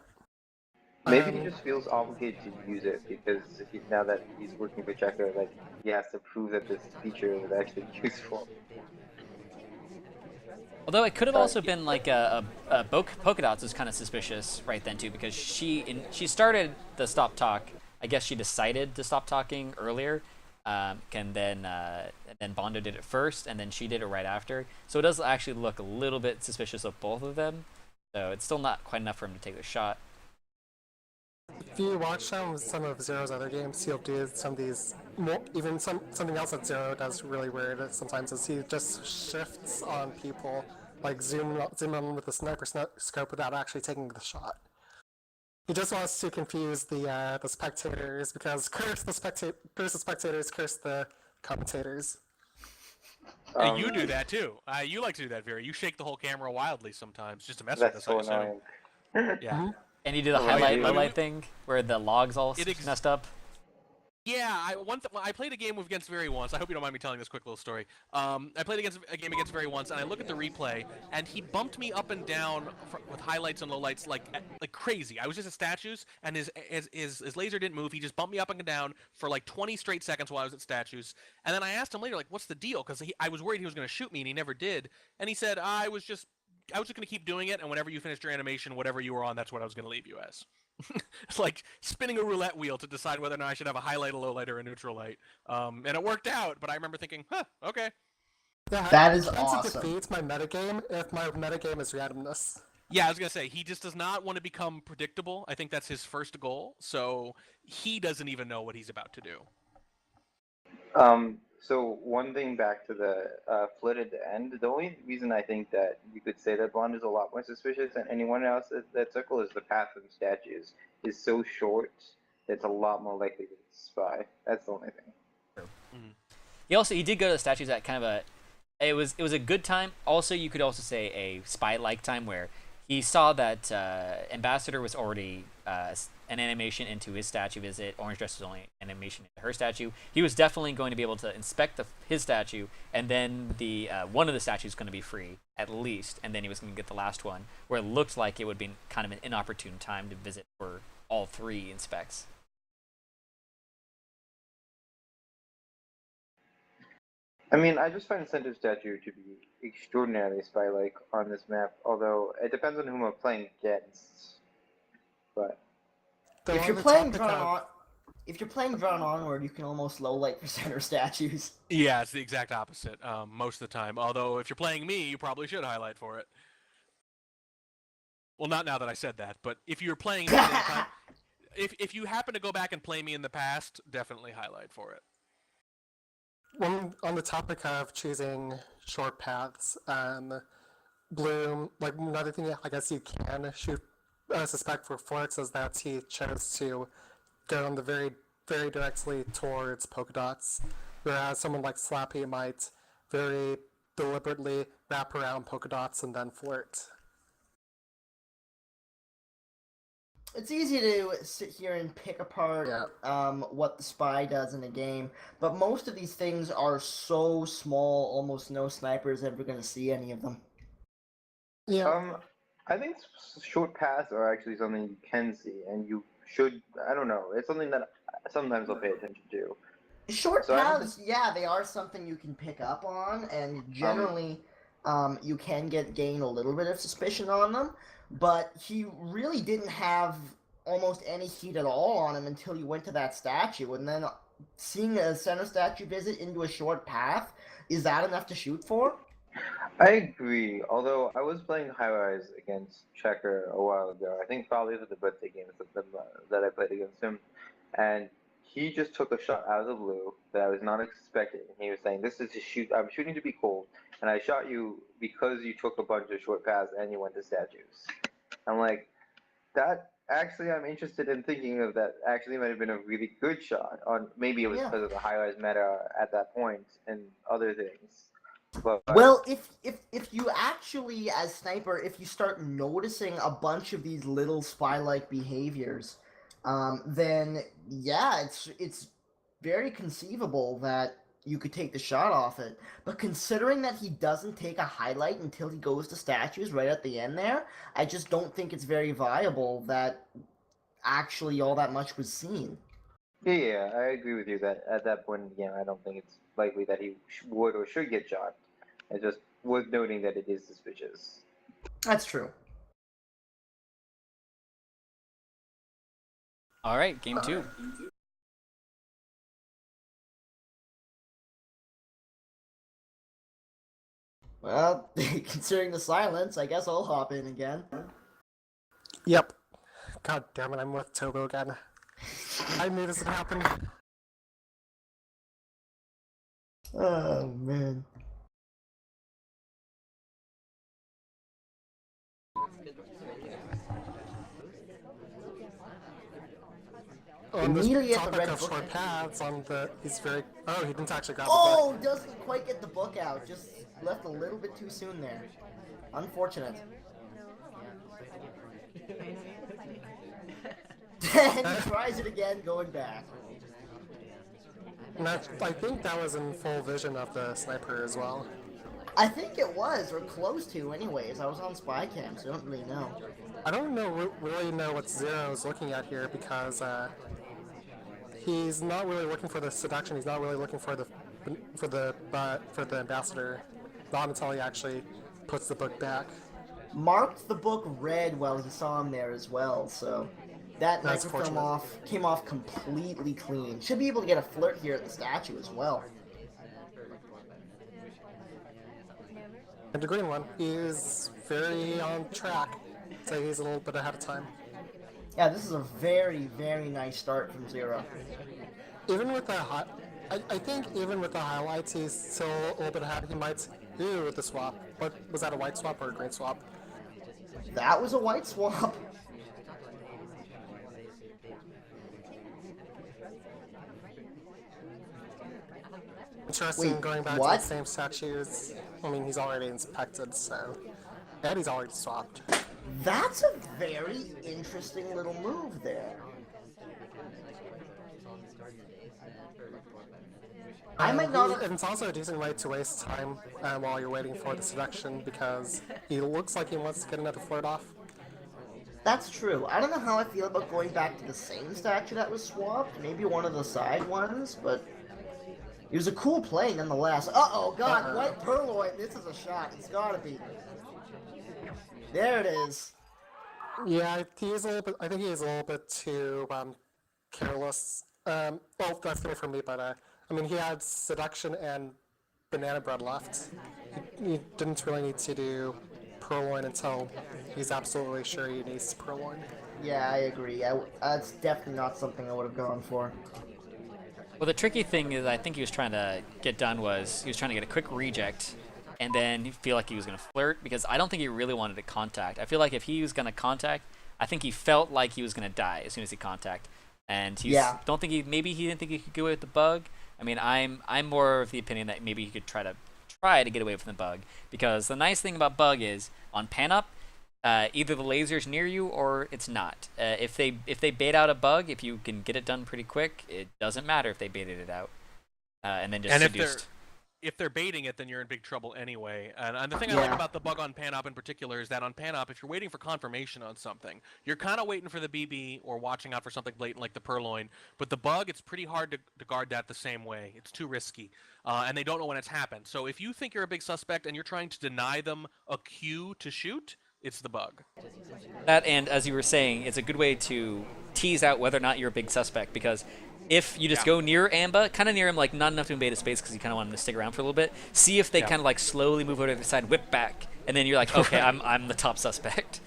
Maybe he just feels obligated to use it because now that he's working for Checker, he has to prove that this feature is actually useful. although it could have also been like Polka Dots was kind of suspicious right then too because she started the stop talk. I guess she decided to stop talking earlier, and then Bondo did it first, and then she did it right after. So it does actually look a little bit suspicious of both of them. So it's still not quite enough for him to take the shot. If you watch some of Zero's other games, he'll do some of these something else that Zero does really weird sometimes is he just shifts on people, zoom in with the sniper scope without actually taking the shot. He just wants to confuse the spectators because curse the spectators, curse the commentators. Hey, you do that too. You like to do that, Vera. You shake the whole camera wildly sometimes just to mess That's with so us. I assume. annoying. Yeah. And you do the Oh, highlight yeah. lowlight thing where the logs all It messed up. Yeah, I played a game against Very once. I hope you don't mind me telling this quick little story. I played a game against Very once, and I look at the replay, and he bumped me up and down with highlights and lowlights like crazy. I was just at statues, and his laser didn't move. He just bumped me up and down for like 20 straight seconds while I was at statues. And then I asked him later, like, what's the deal? Because I was worried he was going to shoot me, and he never did. And he said, I was just going to keep doing it, and whenever you finished your animation, whatever you were on, that's what I was going to leave you as. It's like spinning a roulette wheel to decide whether or not I should have a highlight, a low light, or a neutral light. And it worked out, but I remember thinking, okay. Yeah, That is it awesome. defeats my metagame if my metagame is randomness. Yeah, I was going to say, he just does not want to become predictable. I think that's his first goal, so he doesn't even know what he's about to do. So one thing back to the flit at the end, the only reason I think that you could say that Blonde is a lot more suspicious than anyone else at that circle is the path of the statues is so short that it's a lot more likely to spy. That's the only thing. He did go to the statues at kind of a it was a good time. Also, you could also say a spy-like time where he saw that Ambassador was already an animation into his statue visit. Orange Dress was only an animation into her statue. He was definitely going to be able to inspect his statue, and then the one of the statues going to be free at least, and then he was going to get the last one, where it looked like it would be kind of an inopportune time to visit for all three inspects. I mean, I just find Center Statue to be extraordinarily spy-like on this map, although it depends on whom I'm playing against. But If you're playing Drawn Onward, you can almost low light for center statues. Yeah, it's the exact opposite most of the time. Although, if you're playing me, you probably should highlight for it. Well, not now that I said that, but if you're playing me anytime, if you happen to go back and play me in the past, definitely highlight for it. When on the topic of choosing short paths, Bloom, like another thing I guess you can suspect for Florx is that he chose to go on the very, very directly towards polka dots, whereas someone like Slappy might very deliberately wrap around polka dots and then flirt. It's easy to sit here and pick apart what the spy does in a game, but most of these things are so small, almost no sniper is ever going to see any of them. Yeah. I think short paths are actually something you can see, and you should. I don't know. It's something that sometimes I'll pay attention to. Short paths, yeah, they are something you can pick up on, and generally, you can gain a little bit of suspicion on them. But he really didn't have almost any heat at all on him until you went to that statue, and then seeing a center statue visit into a short path, is that enough to shoot for? I agree, although I was playing High Rise against Checker a while ago. I think probably for the birthday games that I played against him, and he just took a shot out of the blue that I was not expecting. He was saying, "This is a shoot. I'm shooting to be cold, and I shot you because you took a bunch of short paths and you went to statues." I'm like, that actually, I'm interested in thinking of that. Actually, might have been a really good shot. On maybe it was because of the high rise meta at that point and other things. But well, if you actually, as sniper, if you start noticing a bunch of these little spy-like behaviors, then yeah, it's very conceivable that you could take the shot off it. But considering that he doesn't take a highlight until he goes to statues right at the end there, I just don't think it's very viable that actually all that much was seen. Yeah, I agree with you that at that point in the game, I don't think it's likely that he would or should get shot. It's just worth noting that it is suspicious. That's true. All right, game 2. Well, considering the silence, I guess I'll hop in again. Yep. God damn it, I'm with Togo again. I knew this would happen. Oh, man. On the Immediately at the topic red of book. short paths, he's very... Oh, he didn't actually grab the Oh, book. doesn't quite get the book out. Just left a little bit too soon there. Unfortunate. Then he tries it again, going back. And I think that was in full vision of the sniper as well. I think it was, or close to anyways. I was on spy cam, so I don't really know. I don't really know what Zero is looking at here because he's not really looking for the seduction. He's not really looking for the ambassador. Not until he actually puts the book back. Marked the book red while he saw him there as well, so that That's microfilm fortunate. came off completely clean. Should be able to get a flirt here at the statue as well. And the green one is very on track, so he's a little bit ahead of time. Yeah, this is a very, very nice start from Zero. Even with the I think even with the highlights, he's still a little bit ahead. He might do with the swap. But was that a white swap or a green swap? That was a white swap. Interesting, Wait, going back what? to the same statues. I mean, he's already inspected, so... And he's already swapped. That's a very interesting little move there. I might not have... And it's also a decent way to waste time while you're waiting for the seduction, because he looks like he wants to get another flirt off. That's true. I don't know how I feel about going back to the same statue that was swapped. Maybe one of the side ones, but... It was a cool play nonetheless. Uh-oh, God, white purloin. This is a shot. It's gotta be. There it is. Yeah, he's a little bit. I think he's a little bit too careless. Well, that's coming from me, but I mean, he had seduction and banana bread left. He didn't really need to do purloin until he's absolutely sure he needs purloin. Yeah, I agree. That's definitely not something I would have gone for. Well, the tricky thing is, I think he was trying to get done was he was trying to get a quick reject, and then feel like he was going to flirt, because I don't think he really wanted to contact. I feel like if he was going to contact, I think he felt like he was going to die as soon as he contact, and don't think maybe he didn't think he could get away with the bug. I mean, I'm more of the opinion that maybe he could try to get away from the bug, because the nice thing about bug is on pan up, either the laser's near you or it's not. If they bait out a bug, if you can get it done pretty quick, it doesn't matter if they baited it out, and then just And seduced. if they're baiting it, then you're in big trouble anyway. And the thing I like about the bug on Panop in particular is that on Panop, if you're waiting for confirmation on something, you're kind of waiting for the BB or watching out for something blatant like the purloin. But the bug, it's pretty hard to guard that the same way. It's too risky. And they don't know when it's happened. So if you think you're a big suspect and you're trying to deny them a cue to shoot, it's the bug. That, and as you were saying, it's a good way to tease out whether or not you're a big suspect, because if you just go near Amba, kind of near him, like not enough to invade his space because you kind of want him to stick around for a little bit, see if they kind of like slowly move over to the side, whip back, and then you're like, okay, I'm the top suspect.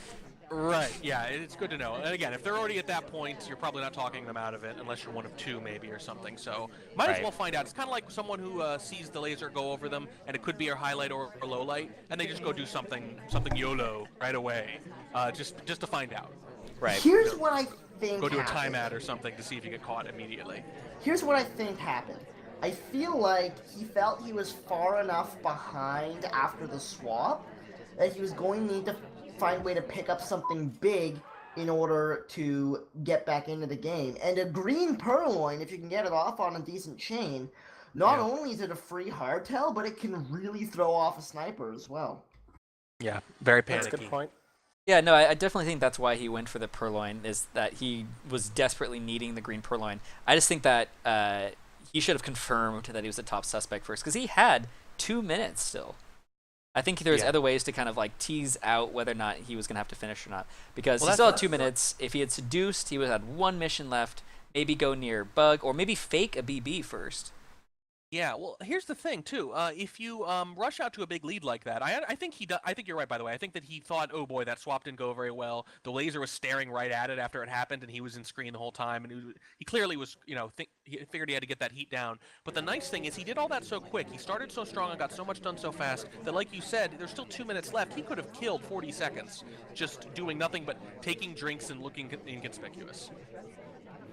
Right, yeah, it's good to know. And again, if they're already at that point, you're probably not talking them out of it unless you're one of two maybe or something. So might as well find out. It's kind of like someone who sees the laser go over them, and it could be a highlight or a low light, and they just go do something YOLO right away, just to find out. Right. Here's what I think Go do a happened. timeout or something to see if you get caught immediately. Here's what I think happened. I feel like he felt he was far enough behind after the swap that he was going to need to find a way to pick up something big in order to get back into the game. And a green purloin, if you can get it off on a decent chain, not only is it a free hardtail, but it can really throw off a sniper as well. Yeah, very That's panicky. a good point. Yeah, no, I definitely think that's why he went for the purloin, is that he was desperately needing the green purloin. I just think that he should have confirmed that he was the top suspect first, because he had 2 minutes still. I think there's other ways to kind of like tease out whether or not he was going to have to finish or not, because he still had 2 minutes. If he had seduced, he would have had 1 mission left, maybe go near bug, or maybe fake a BB first. Yeah, well, here's the thing too. If you rush out to a big lead like that, I think I think you're right. By the way, I think that he thought, oh boy, that swap didn't go very well. The laser was staring right at it after it happened, and he was in screen the whole time. And he clearly was, he figured he had to get that heat down. But the nice thing is, he did all that so quick. He started so strong and got so much done so fast that, like you said, there's still 2 minutes left. He could have killed 40 seconds just doing nothing but taking drinks and looking inconspicuous.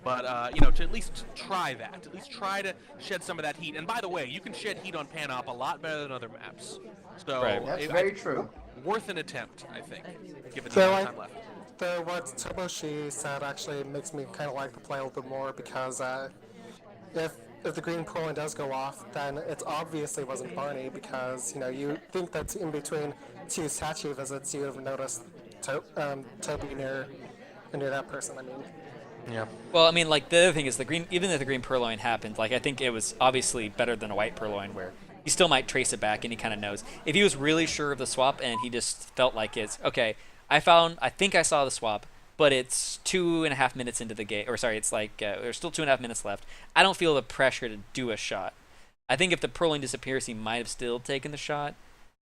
But, to at least try that. At least try to shed some of that heat. And by the way, you can shed heat on Panop a lot better than other maps. So That's very true. Worth an attempt, I think, given the So amount of time left. What Tomoshi said actually makes me kind of like the play a little bit more, because if if the green purloin does go off, then it obviously wasn't Barney because, you think that in between two statue visits you have noticed Toby near that person, Yeah. Well, I mean, like the other thing is even if the green purloin happened, like I think it was obviously better than a white purloin where he still might trace it back and he kind of knows. If he was really sure of the swap and he just felt like it's okay, I think I saw the swap, but it's 2.5 minutes into the game, or sorry, it's like there's still 2.5 minutes left. I don't feel the pressure to do a shot. I think if the purloin disappears, he might have still taken the shot,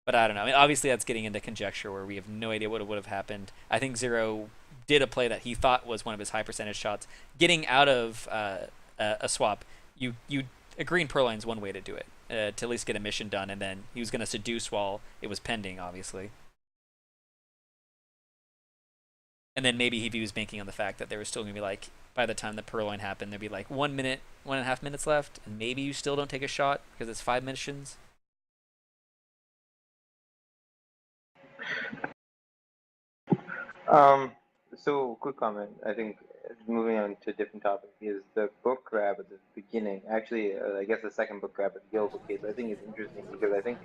but I don't know. I mean, obviously that's getting into conjecture where we have no idea what would have happened. I think Zero did a play that he thought was one of his high percentage shots. Getting out of a swap, a green purloin's one way to do it, to at least get a mission done, and then he was going to seduce while it was pending, obviously. And then maybe he was banking on the fact that there was still going to be like, by the time the purloin happened, there'd be like 1 minute, 1.5 minutes left, and maybe you still don't take a shot because it's 5 missions. So, quick comment. I think moving on to a different topic is the book grab at the beginning. Actually, I guess the second book grab at the Guild case. I think is interesting because I think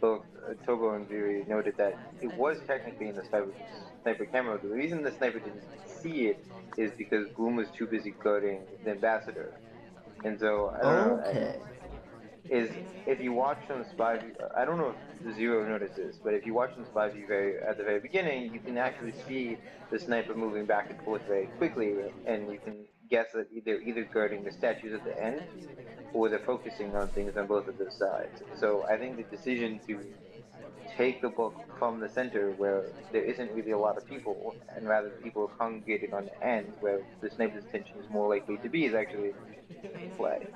both Togo and Viri noted that it was technically in the sniper camera. The reason the sniper didn't see it is because Bloom was too busy guarding the ambassador, and so I don't know. Is if you watch some spy view, I don't know if Zero noticed this, but if you watch some spy view at the very beginning, you can actually see the sniper moving back and forth very quickly, and you can guess that they're either guarding the statues at the end, or they're focusing on things on both of those sides. So I think the decision to take the book from the center where there isn't really a lot of people, and rather people are congregated on the end where the sniper's attention is more likely to be, is actually play.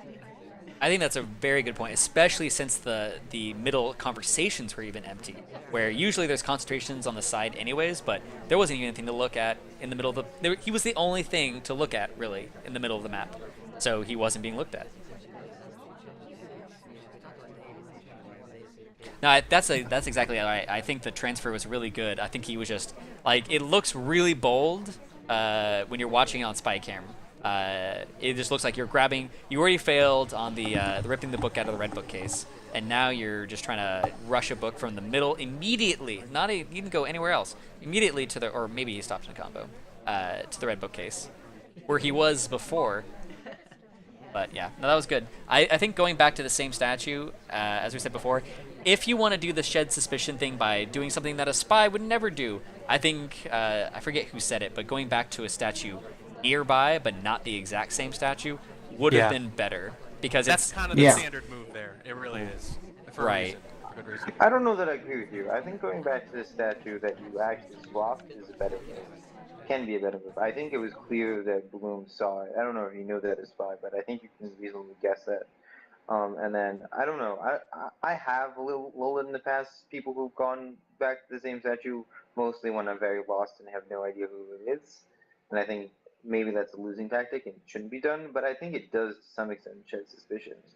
I think that's a very good point, especially since the middle conversations were even empty, where usually there's concentrations on the side anyways, but there wasn't even anything to look at in the middle of he was the only thing to look at, really, in the middle of the map. So he wasn't being looked at. No, that's exactly right. I think the transfer was really good. I think he was just, like, it looks really bold when you're watching it on spy cam. It just looks like you already failed on the ripping the book out of the red bookcase, and now you're just trying to rush a book from the middle immediately, you didn't go anywhere else, immediately to or maybe he stopped in a combo, to the red bookcase, where he was before. But yeah, no, that was good. I think going back to the same statue, as we said before, if you want to do the shed suspicion thing by doing something that a spy would never do, I think, I forget who said it, but going back to a statue nearby but not the exact same statue would have been better, because that's kind of the standard move there. It really is. For a reason. For good reason. I don't know that I agree with you. I think going back to the statue that you actually swapped is a better move. Can be a better move. I think it was clear that Bloom saw it. I don't know if you know that as spy, but I think you can reasonably guess that. And then I don't know. I have a little in the past people who've gone back to the same statue, mostly when I'm very lost and have no idea who it is. And I think maybe that's a losing tactic and shouldn't be done, but I think it does to some extent shed suspicions.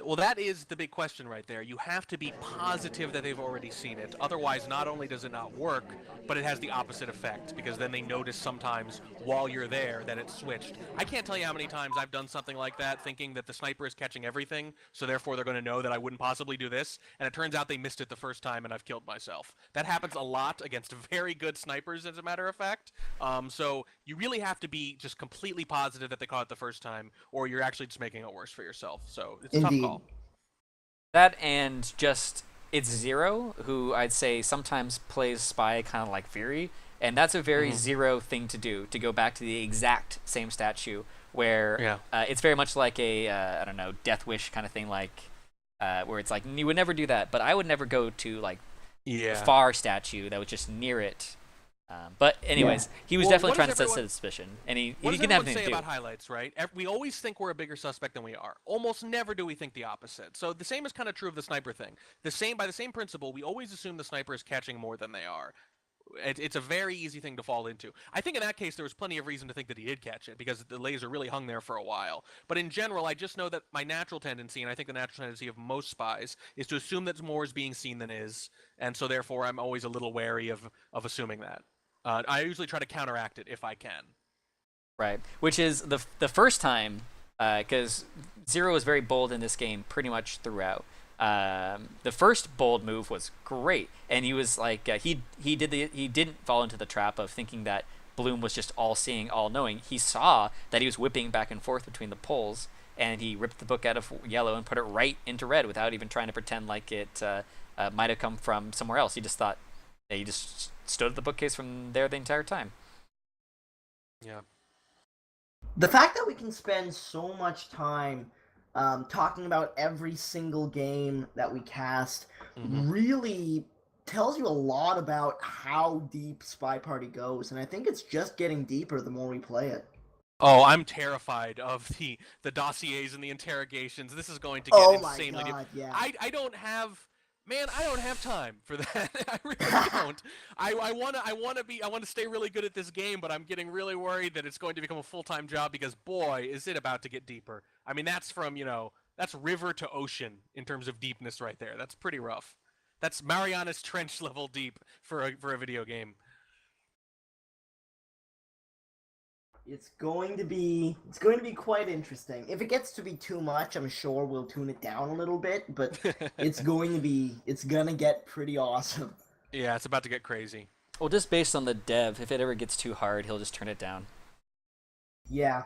Well, that is the big question right there. You have to be positive that they've already seen it. Otherwise, not only does it not work, but it has the opposite effect, because then they notice sometimes while you're there that it's switched. I can't tell you how many times I've done something like that, thinking that the sniper is catching everything, so therefore they're going to know that I wouldn't possibly do this, and it turns out they missed it the first time and I've killed myself. That happens a lot against very good snipers, as a matter of fact. So you really have to be just completely positive that they caught it the first time, or you're actually just making it worse for yourself. So it's a tough call. That, and just, it's Zero, who I'd say sometimes plays spy kind of like Viri, and that's a very Zero thing to do, to go back to the exact same statue, where it's very much like a, I don't know, Death Wish kind of thing, like, where it's like, you would never do that, but I would never go to, like, a far statue that was just near it. But anyways, he was definitely trying to set suspicion, and he didn't have anything to do. About highlights, right? We always think we're a bigger suspect than we are. Almost never do we think the opposite. So the same is kind of true of the sniper thing. By the same principle, we always assume the sniper is catching more than they are. It's a very easy thing to fall into. I think in that case there was plenty of reason to think that he did catch it, because the laser really hung there for a while. But in general, I just know that my natural tendency, and I think the natural tendency of most spies, is to assume that more is being seen than is, and so therefore I'm always a little wary of assuming that. I usually try to counteract it if I can. Right, which is the first time because Zero was very bold in this game pretty much throughout. The first bold move was great, and he was like he didn't fall into the trap of thinking that Bloom was just all-seeing, all-knowing. He saw that he was whipping back and forth between the poles, and he ripped the book out of yellow and put it right into red without even trying to pretend like it might have come from somewhere else. He just thought he just stood at the bookcase from there the entire time. Yeah. The fact that we can spend so much time talking about every single game that we cast really tells you a lot about how deep Spy Party goes, and I think it's just getting deeper the more we play it. Oh, I'm terrified of the dossiers and the interrogations. This is going to get insanely deep. Yeah. I don't have time for that. I really don't. I want to stay really good at this game, but I'm getting really worried that it's going to become a full-time job because boy, is it about to get deeper. I mean, that's from, that's river to ocean in terms of deepness right there. That's pretty rough. That's Marianas Trench level deep for a video game. It's going to be quite interesting. If it gets to be too much, I'm sure we'll tune it down a little bit, but it's gonna get pretty awesome. Yeah, it's about to get crazy. Well, just based on the dev, if it ever gets too hard, he'll just turn it down. Yeah.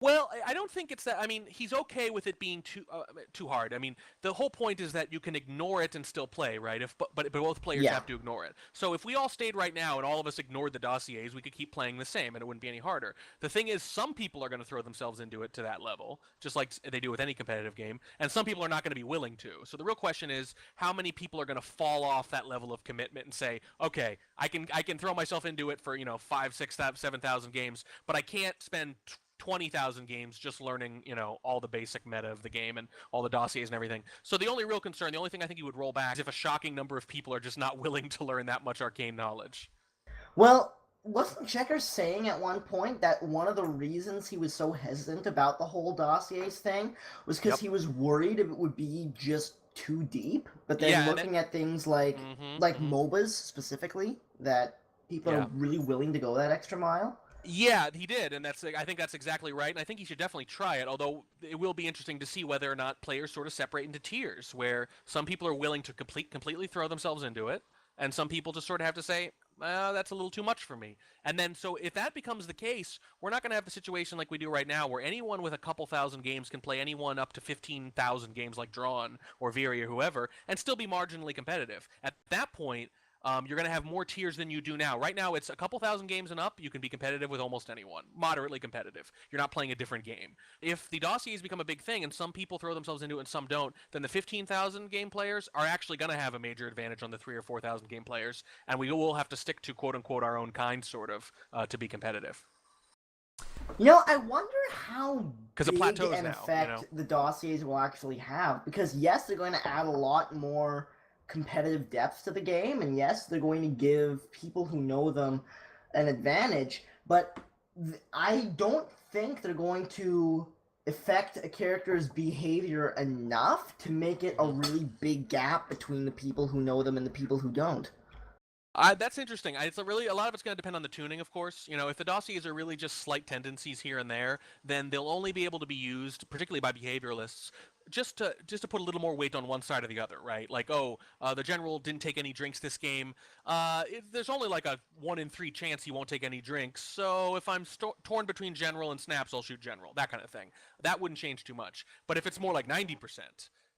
Well, I don't think it's that. I mean, he's okay with it being too hard. I mean, the whole point is that you can ignore it and still play, right? But both players have to ignore it. So if we all stayed right now and all of us ignored the dossiers, we could keep playing the same, and it wouldn't be any harder. The thing is, some people are going to throw themselves into it to that level, just like they do with any competitive game, and some people are not going to be willing to. So the real question is, how many people are going to fall off that level of commitment and say, okay, I can throw myself into it for 5, 6, 7,000 games, but I can't spend 20,000 games just learning, all the basic meta of the game and all the dossiers and everything. So the only real concern, the only thing I think you would roll back is if a shocking number of people are just not willing to learn that much arcane knowledge. Well, wasn't Checker saying at one point that one of the reasons he was so hesitant about the whole dossiers thing was because he was worried if it would be just too deep? But then looking at things like MOBAs specifically, that people are really willing to go that extra mile. Yeah, he did, and I think that's exactly right, and I think he should definitely try it, although it will be interesting to see whether or not players sort of separate into tiers, where some people are willing to completely throw themselves into it, and some people just sort of have to say, that's a little too much for me. And then, so if that becomes the case, we're not going to have the situation like we do right now, where anyone with a couple thousand games can play anyone up to 15,000 games like Drawn or Viri or whoever, and still be marginally competitive. At that point, you're going to have more tiers than you do now. Right now, it's a couple thousand games and up. You can be competitive with almost anyone. Moderately competitive. You're not playing a different game. If the dossiers become a big thing and some people throw themselves into it and some don't, then the 15,000 game players are actually going to have a major advantage on the 3,000 or 4,000 game players, and we will have to stick to quote-unquote our own kind, sort of, to be competitive. I wonder how big an effect the dossiers will actually have. Because yes, they're going to add a lot more competitive depth to the game, and yes, they're going to give people who know them an advantage, but I don't think they're going to affect a character's behavior enough to make it a really big gap between the people who know them and the people who don't. That's interesting. It's a lot of it's going to depend on the tuning, of course. If the dossiers are really just slight tendencies here and there, then they'll only be able to be used, particularly by behavioralists, just to put a little more weight on one side or the other, right? Like, the general didn't take any drinks this game. There's only like a 1 in 3 chance he won't take any drinks. So if I'm torn between general and snaps, I'll shoot general. That kind of thing. That wouldn't change too much. But if it's more like 90%.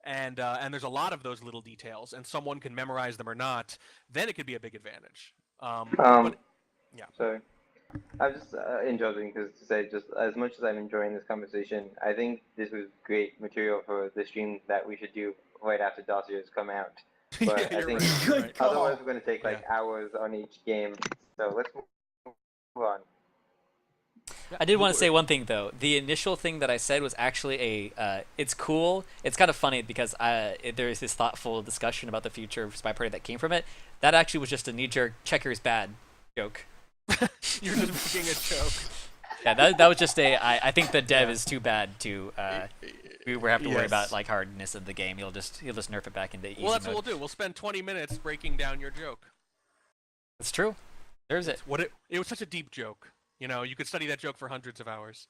And there's a lot of those little details, and someone can memorize them or not, then it could be a big advantage. Sorry. I'm just enjoying, because to say, just as much as I'm enjoying this conversation, I think this was great material for the stream that we should do right after dossiers come out. But I think otherwise we're going to take hours on each game. So let's move on. I did want to say one thing, though. The initial thing that I said was actually it's cool. It's kind of funny because there's this thoughtful discussion about the future of Spy Party that came from it. That actually was just a knee-jerk Checker's bad joke. You're just making a joke. Yeah, that was just I think the dev is too bad to we have to worry about like hardness of the game. He'll just nerf it back into easy Well, that's mode. what we'll do. We'll spend 20 minutes breaking down your joke. It's true. There's it. It was such a deep joke. You could study that joke for hundreds of hours.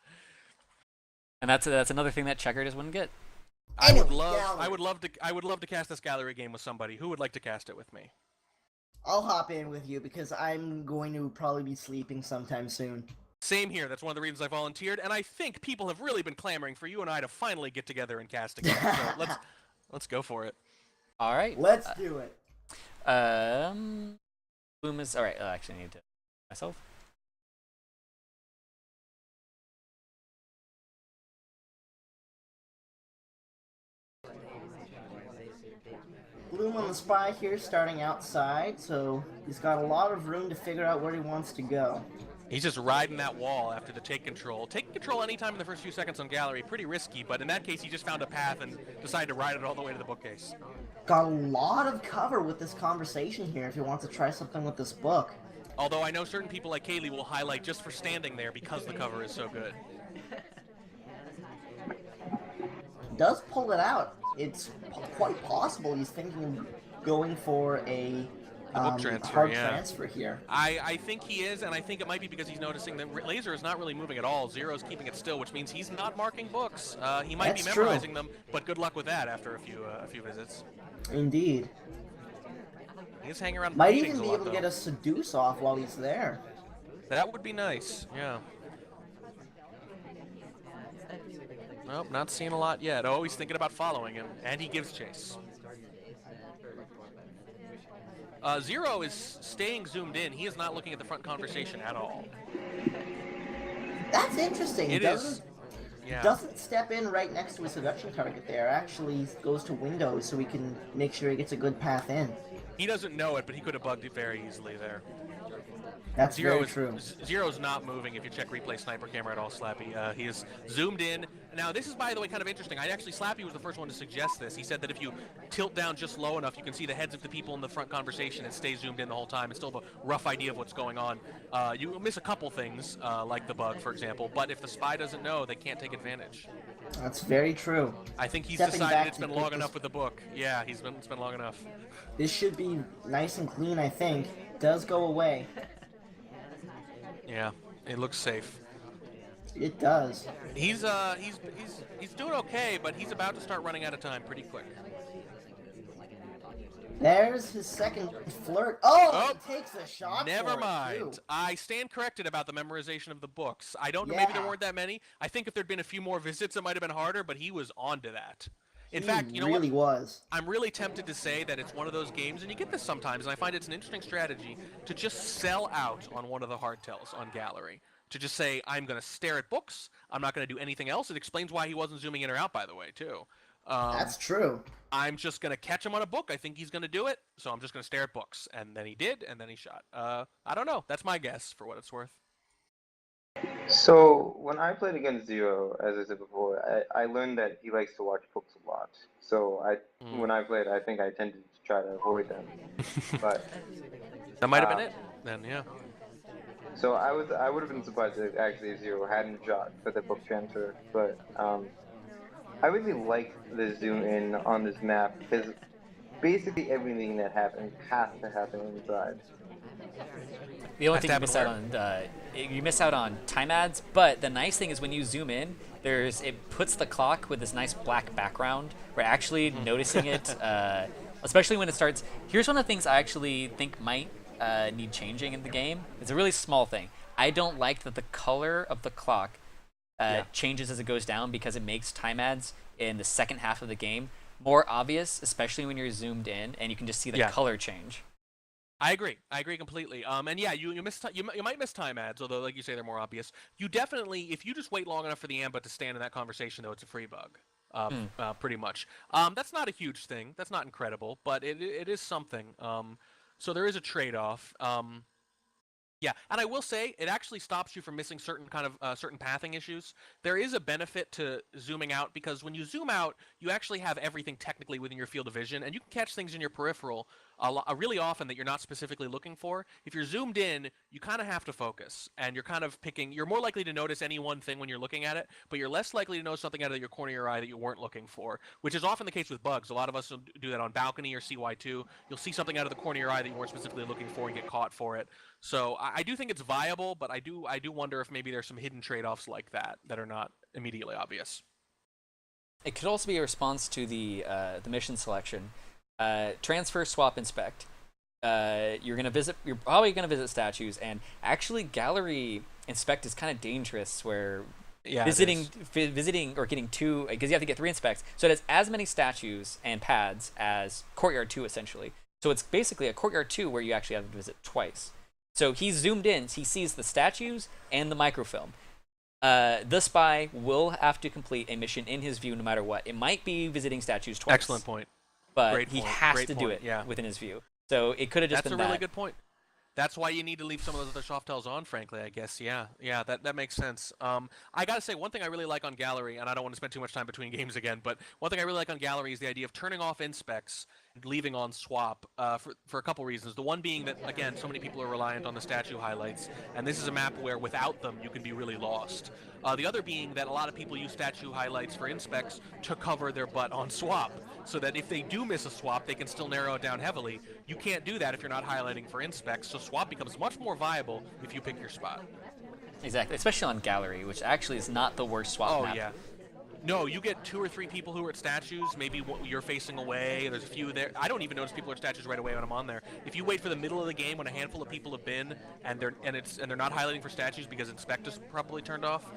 And that's another thing that Checker just wouldn't get. I would Anyway, love gallery. I would love to cast this gallery game with somebody. Who would like to cast it with me? I'll hop in with you because I'm going to probably be sleeping sometime soon. Same here. That's one of the reasons I volunteered, and I think people have really been clamoring for you and I to finally get together and cast again. So let's go for it. All right. Let's do it. Bloom is all right. Actually, I need to myself. Bloom on the spy here, starting outside, so he's got a lot of room to figure out where he wants to go. He's just riding that wall after the take control. Taking control anytime in the first few seconds on gallery, pretty risky, but in that case, he just found a path and decided to ride it all the way to the bookcase. Got a lot of cover with this conversation here if he wants to try something with this book. Although I know certain people like Kaylee will highlight just for standing there because the cover is so good. Does pull it out. It's quite possible he's thinking of going for a book transfer, hard yeah. transfer here. I think he is, and I think it might be because he's noticing that Laser is not really moving at all. Zero's keeping it still, which means he's not marking books. He might That's be true. memorizing them, but good luck with that after a few visits. Indeed. He's hanging around. Might meetings even a be lot, able to though. get a seduce off while he's there. That would be nice, yeah. Nope, not seeing a lot yet. Oh, he's thinking about following him, and he gives chase. Zero is staying zoomed in. He is not looking at the front conversation at all. That's interesting. It is. Yeah. Doesn't step in right next to a seduction target there. Actually goes to windows so he can make sure he gets a good path in. He doesn't know it, but he could have bugged it very easily there. That's very true. Zero's not moving if you check replay sniper camera at all, Slappy. He is zoomed in. Now, this is, by the way, kind of interesting. Slappy was the first one to suggest this. He said that if you tilt down just low enough, you can see the heads of the people in the front conversation and stay zoomed in the whole time and still have a rough idea of what's going on. You miss a couple things, like the bug, for example, but if the spy doesn't know, they can't take advantage. That's very true. I think he's Stepping decided back it's to been get long this- enough with the book. Yeah, it's been long enough. This should be nice and clean, I think. Does go away. Yeah, it looks safe. It does. He's doing okay, but he's about to start running out of time pretty quick. There's his second flirt. Oh, Oh, he takes a shot. Never for it, mind. too. I stand corrected about the memorization of the books. I don't know, maybe there Yeah. weren't that many. I think if there'd been a few more visits, it might have been harder, but he was on to that. In He fact, you know really what? was. I'm really tempted to say that it's one of those games, and you get this sometimes, and I find it's an interesting strategy to just sell out on one of the hardtails on Gallery. To just say, I'm going to stare at books, I'm not going to do anything else. It explains why he wasn't zooming in or out, by the way, too. That's true. I'm just going to catch him on a book. I think he's going to do it, so I'm just going to stare at books. And then he did, and then he shot. I don't know. That's my guess, for what it's worth. So when I played against Zero, as I said before, I learned that he likes to watch books a lot. So when I played, I think I tended to try to avoid them. But That might have been it, then, yeah. so I would have been surprised if actually Zero hadn't shot for the book transfer. But I really like the zoom in on this map because basically everything that happens has to happen inside. The only Has thing to you miss out happen on, you miss out on time ads. But the nice thing is when you zoom in, it puts the clock with this nice black background. We're actually noticing it, especially when it starts. Here's one of the things I actually think might need changing in the game. It's a really small thing. I don't like that the color of the clock changes as it goes down because it makes time ads in the second half of the game more obvious, especially when you're zoomed in and you can just see the color change. I agree completely. And yeah, you might miss time ads, although like you say, they're more obvious. You definitely, if you just wait long enough for the AMBA to stand in that conversation, though, it's a free bug, pretty much. That's not a huge thing. That's not incredible, but it is something. So there is a trade-off. Yeah, and I will say it actually stops you from missing certain certain pathing issues. There is a benefit to zooming out because when you zoom out, you actually have everything technically within your field of vision, and you can catch things in your peripheral really often that you're not specifically looking for. If you're zoomed in, you kind of have to focus, and you're kind of picking. You're more likely to notice any one thing when you're looking at it, but you're less likely to notice something out of your corner of your eye that you weren't looking for, which is often the case with bugs. A lot of us will do that on Balcony or CY2. You'll see something out of the corner of your eye that you weren't specifically looking for and get caught for it. So I do think it's viable, but I do wonder if maybe there's some hidden trade-offs like that are not immediately obvious. It could also be a response to the mission selection. Transfer, swap, inspect. You're probably gonna visit statues, and actually gallery inspect is kind of dangerous, where visiting or getting two, because you have to get 3 inspects, so it has as many statues and pads as Courtyard 2 essentially. So it's basically a Courtyard 2 where you actually have to visit twice. So he's zoomed in, he sees the statues and the microfilm. The spy will have to complete a mission in his view no matter what. It might be visiting statues twice. Excellent point. But he has to do it within his view. So it could have just been that. That's a really good point. That's why you need to leave some of those other soft tells on, frankly, I guess. Yeah, that makes sense. I gotta say, one thing I really like on Gallery, and I don't want to spend too much time between games again, but one thing I really like on Gallery is the idea of turning off inspects and leaving on swap for a couple reasons. The one being that, again, so many people are reliant on the statue highlights, and this is a map where without them you can be really lost. The other being that a lot of people use statue highlights for inspects to cover their butt on swap, so that if they do miss a swap, they can still narrow it down heavily. You can't do that if you're not highlighting for inspects, so swap becomes much more viable if you pick your spot. Exactly, especially on Gallery, which actually is not the worst swap map. Oh, yeah. No, you get 2 or 3 people who are at statues. Maybe you're facing away. There's a few there. I don't even notice people are at statues right away when I'm on there. If you wait for the middle of the game when a handful of people have been and they're not highlighting for statues because inspect is probably turned off,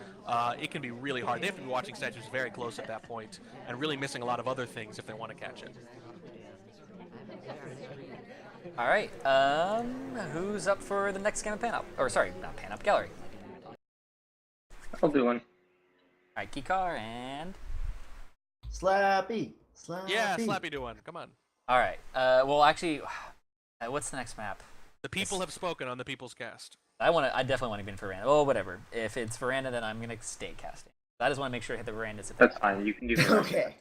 it can be really hard. They have to be watching statues very close at that point and really missing a lot of other things if they want to catch it. All right, who's up for the next game of Pan Up? Or sorry, not Pan Up, Gallery. I'll do one. All right, Kikar and Slappy. Yeah, Slappy do one. Come on. All right. Well, actually, what's the next map? The people have spoken on the People's Cast. I definitely want to be in Veranda. Oh, whatever. If it's Veranda, then I'm gonna stay casting. I just want to make sure I hit the Verandas. That's fine. You can do that. Okay.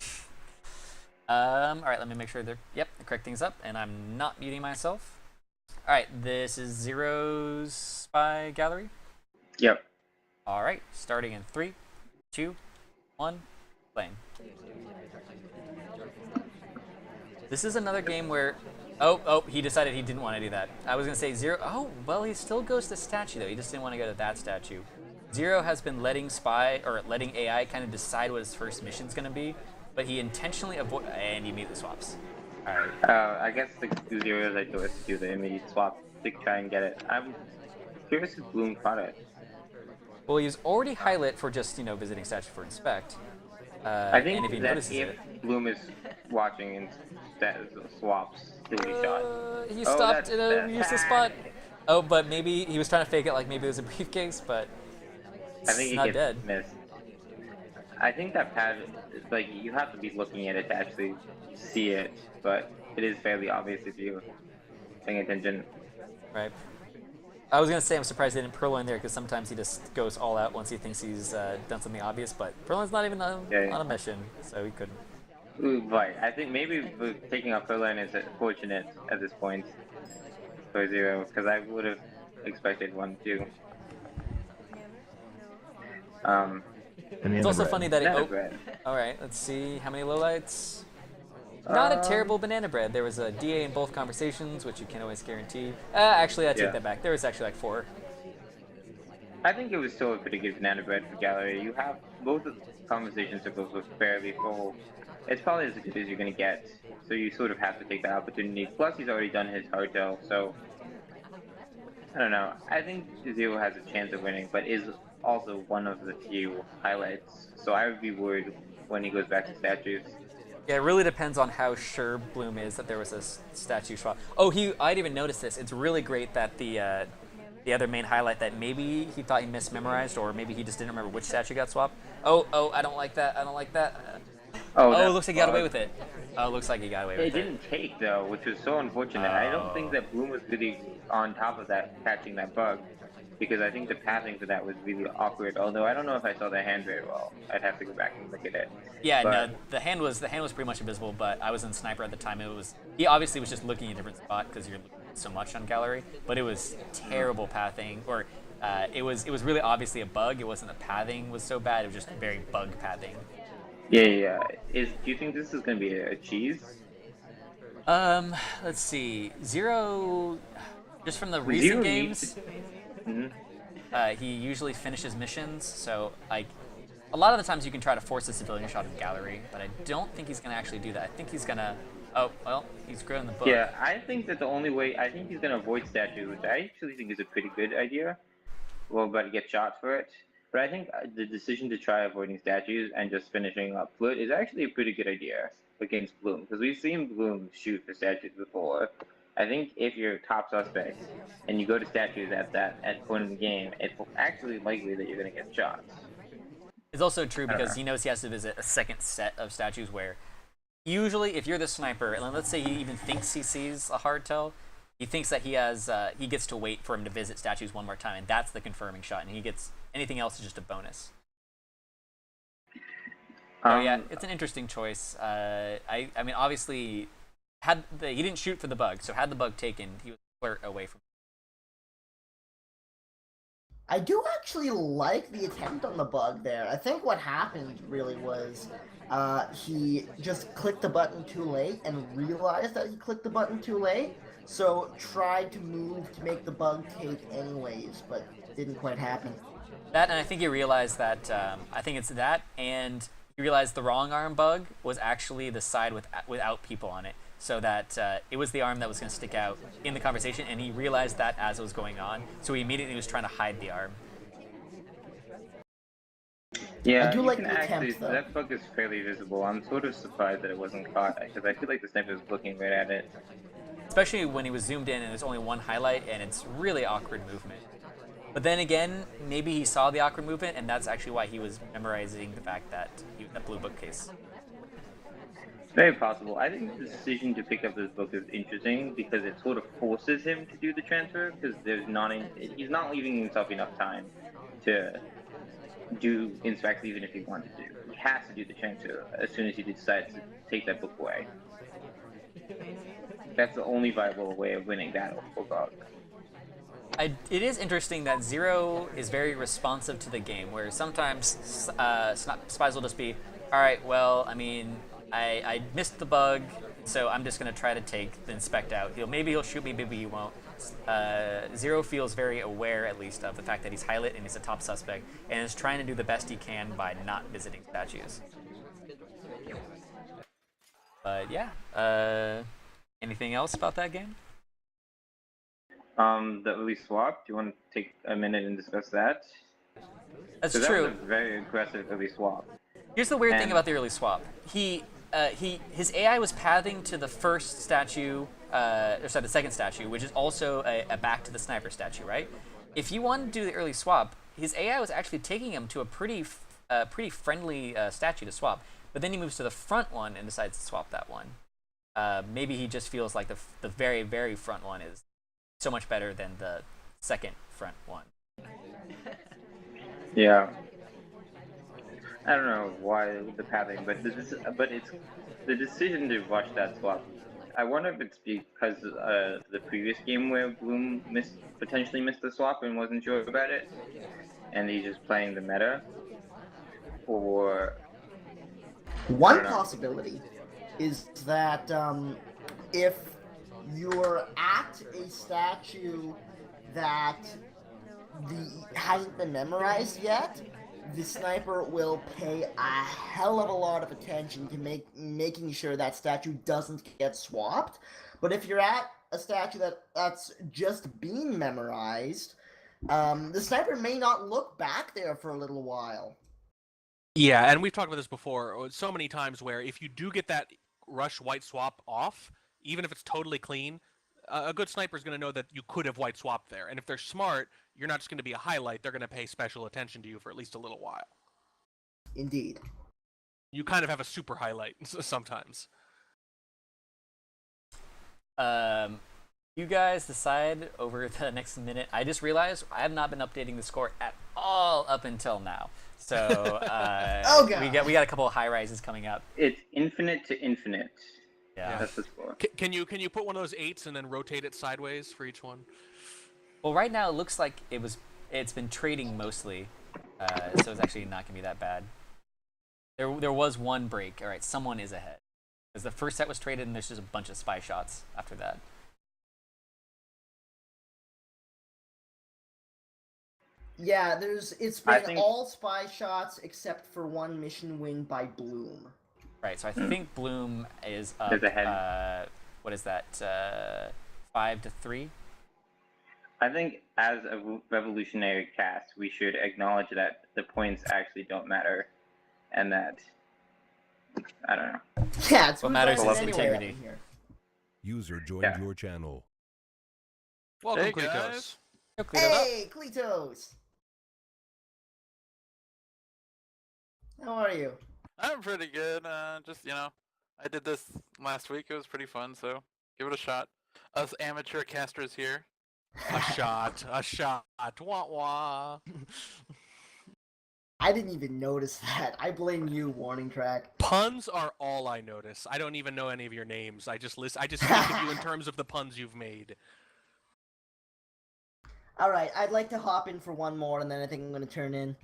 All right. Let me make sure the correct thing's up, and I'm not muting myself. All right. This is Zero's Spy Gallery. Yep. All right. Starting in 3, 2, 1, playing. This is another game where, he decided he didn't want to do that. I was gonna say Zero. Oh, well, he still goes to statue though. He just didn't want to go to that statue. Zero has been letting letting AI kind of decide what his first mission's gonna be, but he intentionally and he immediately swaps. All right. I guess the Zero's idea was to do the immediate swap to try and get it. I'm curious if Bloom caught it. Well, he's already highlight for just visiting statue for inspect. I think and if he that notices if Bloom is watching and that swaps, he'll be shot. He stopped in a useless spot. Oh, but maybe he was trying to fake it like maybe it was a briefcase, but I think it's not dead. Missed. I think that pad, like, you have to be looking at it to actually see it, but it is fairly obvious if you're paying attention. Right. I was gonna say I'm surprised they didn't Purloin there, because sometimes he just goes all out once he thinks he's done something obvious. But Purloin's not even on a mission, so he couldn't. Right. I think maybe taking off Purloin is fortunate at this point for Zero, because I would have expected one too. It's also funny that all right. Let's see how many lowlights. Not a terrible banana bread. There was a DA in both conversations, which you can't always guarantee. Actually, I take that back. There was actually like 4. I think it was still a pretty good banana bread for Gallery. You have both of the conversation circles were fairly full. It's probably as good as you're going to get, so you sort of have to take the opportunity. Plus, he's already done his hardtail, so I don't know. I think Zero has a chance of winning, but is also one of the few highlights. So I would be worried when he goes back to statues. Yeah, it really depends on how sure Bloom is that there was a statue swap. Oh, I'd even noticed this. It's really great that the other main highlight that maybe he thought he mismemorized, or maybe he just didn't remember which statue got swapped. Oh, I don't like that. I don't like that. Oh, it looks like he got away with it. Oh, it looks like he got away with it. It didn't take, though, which was so unfortunate. I don't think that Bloom was really on top of that, catching that bug. because I think the pathing for that was really awkward. Although I don't know if I saw the hand very well. I'd have to go back and look at it. Yeah, But- no, the hand was pretty much invisible, but I was in sniper at the time. He obviously was just looking at a different spot because you're looking so much on gallery, but it was terrible pathing, or it was really obviously a bug. It wasn't the pathing was so bad; it was just very bug pathing. Yeah. Do you think this is going to be a cheese? Let's see, Zero, just from the recent Zero games, Mhm. he usually finishes missions. So like, a lot of the times you can try to force a civilian shot in gallery, but I don't think he's gonna actually do that. I think he's gonna. Oh well, he's growing the book. Yeah, I think that the only way, I think he's going to avoid statues, which I actually think is a pretty good idea. Well, but get shot for it. But I think the decision to try avoiding statues and just finishing up Flut is actually a pretty good idea against Bloom, because we've seen Bloom shoot for statues before. I think if you're top suspect and you go to statues at point in the game, it's actually likely that you're going to get shot. It's also true don't because know. he knows he has to visit a second set of statues where usually if you're the sniper, and let's say he even thinks he sees a hardtail, he thinks that he gets to wait for him to visit statues one more time, and that's the confirming shot, and he gets anything else is just a bonus. Oh yeah, it's an interesting choice. I mean, obviously, he didn't shoot for the bug, so had the bug taken, he was flirt away from. I do actually like the attempt on the bug there. I think what happened really was he just clicked the button too late and realized that he clicked the button too late, so tried to move to make the bug take anyways, but didn't quite happen. That, and I think he realized that, I think it's that, and he realized the wrong arm bug was actually the side without people on it. So that it was the arm that was going to stick out in the conversation, and he realized that as it was going on. So he immediately was trying to hide the arm. Yeah, I do you like can the actually, attempts, though. that bug is fairly visible. I'm sort of surprised that it wasn't caught, because I feel like the sniper was looking right at it. Especially when he was zoomed in and there's only one highlight, and it's really awkward movement. But then again, maybe he saw the awkward movement, and that's actually why he was memorizing the fact that that blue bookcase. Very possible. I think the decision to pick up this book is interesting because it sort of forces him to do the transfer, because he's not leaving himself enough time to do inspect even if he wanted to. He has to do the transfer as soon as he decides to take that book away. That's the only viable way of winning that book. It is interesting that Zero is very responsive to the game, where sometimes spies will just be, all right, well, I mean, I missed the bug, so I'm just going to try to take the inspect out. Maybe he'll shoot me, maybe he won't. Zero feels very aware, at least, of the fact that he's highlight and he's a top suspect, and is trying to do the best he can by not visiting statues. But yeah, anything else about that game? The early swap, do you want to take a minute and discuss that? That's 'Cause true. That was a very aggressive early swap. Here's the weird thing And- about the early swap. His AI was pathing to the first statue, or sorry, the second statue, which is also a back to the sniper statue, right? If you wanted to do the early swap, his AI was actually taking him to a pretty friendly statue to swap. But then he moves to the front one and decides to swap that one. Maybe he just feels like the very, very front one is so much better than the second front one. Yeah. I don't know why the pathing, but it's the decision to rush that swap. I wonder if it's because the previous game where Bloom potentially missed the swap and wasn't sure about it, and he's just playing the meta, or One I don't know. possibility is that if you're at a statue that hasn't been memorized yet, the sniper will pay a hell of a lot of attention to making sure that statue doesn't get swapped. But if you're at a statue that's just being memorized, the sniper may not look back there for a little while. Yeah, and we've talked about this before so many times where if you do get that rush white swap off, even if it's totally clean, a good sniper is going to know that you could have white swapped there. And if they're smart, you're not just going to be a highlight. They're going to pay special attention to you for at least a little while. Indeed. You kind of have a super highlight sometimes. You guys decide over the next minute. I just realized I have not been updating the score at all up until now. So Oh, God. we got a couple of high rises coming up. It's infinite to infinite. Yeah. That's the score. Can you put one of those 8s and then rotate it sideways for each one? Well, right now it looks like it's been trading mostly, so it's actually not gonna be that bad. There was one break. All right, someone is ahead because the first set was traded and there's just a bunch of spy shots after that. Yeah, it's I been think- all spy shots except for one mission win by Bloom. Right, so I think Bloom is up. There's ahead. What is that? 5-3. I think as a revolutionary cast, we should acknowledge that the points actually don't matter, and that I don't know. Yeah, it's What who's matters winning is anyway integrity. up in here. User joined Yeah. your channel. Welcome, Hey, Kleatos. guys. Hey, Kleatos! How are you? I'm pretty good. Just, I did this last week. It was pretty fun, so give it a shot. Us amateur casters here. A shot. Wah wah. I didn't even notice that. I blame you, Warning Track. Puns are all I notice. I don't even know any of your names. I just speak of you in terms of the puns you've made. Alright, I'd like to hop in for one more, and then I think I'm going to turn in.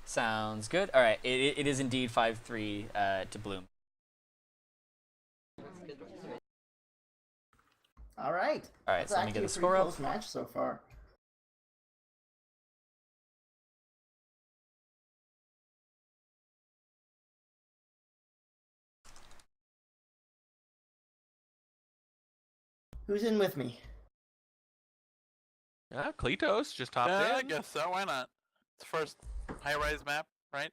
Sounds good. All right, it is indeed 5-3 to Bloom. Alright. All right, That's so let me actually get the a pretty score up. close match so far. Who's in with me? Yeah, Kleatos just hopped Yeah, I in. guess so. Why not? It's the first high-rise map, right?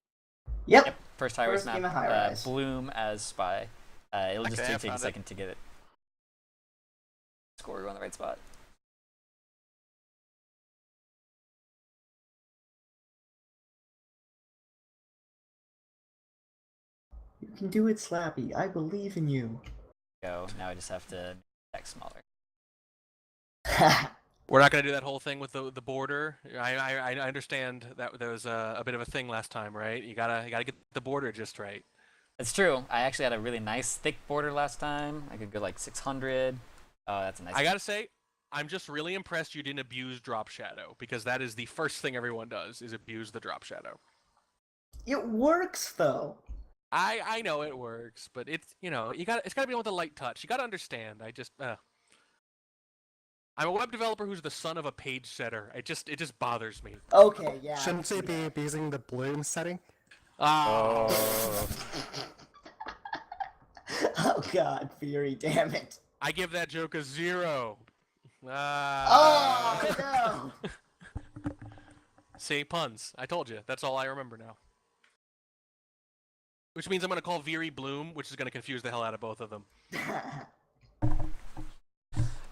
Yep. Yep, first high rise First map. game of high rise. Bloom as spy. It'll just Okay, I take a found it. second to get it. Score on the right spot. You can do it, Slappy. I believe in you. Go. Now I just have to make the text smaller. We're not going to do that whole thing with the border. I understand that there was a bit of a thing last time, right? You gotta get the border just right. It's true. I actually had a really nice thick border last time. I could go like 600. Oh, that's a nice. I gotta say, I'm just really impressed you didn't abuse Drop Shadow, because that is the first thing everyone does, is abuse the Drop Shadow. It works, though. I know it works, but it's it's gotta be with a light touch. You gotta understand. I'm a web developer who's the son of a page setter. It just bothers me. Okay, yeah. Shouldn't you be abusing the bloom setting? Oh. Oh god, Fury, damn it. I give that joke a 0. Oh no! See, puns. I told you. That's all I remember now. Which means I'm going to call Veery Bloom, which is going to confuse the hell out of both of them.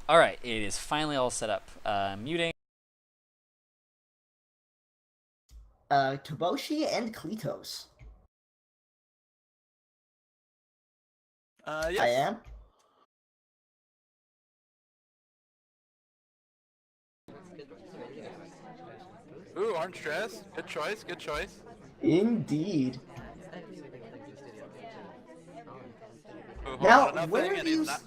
All right, it is finally all set up. Muting. Toboshi and Kleatos. Yes. I am. Ooh, orange dress. Good choice. Good choice. Indeed. Ooh, hold Now, on to where nothing, do and you he's not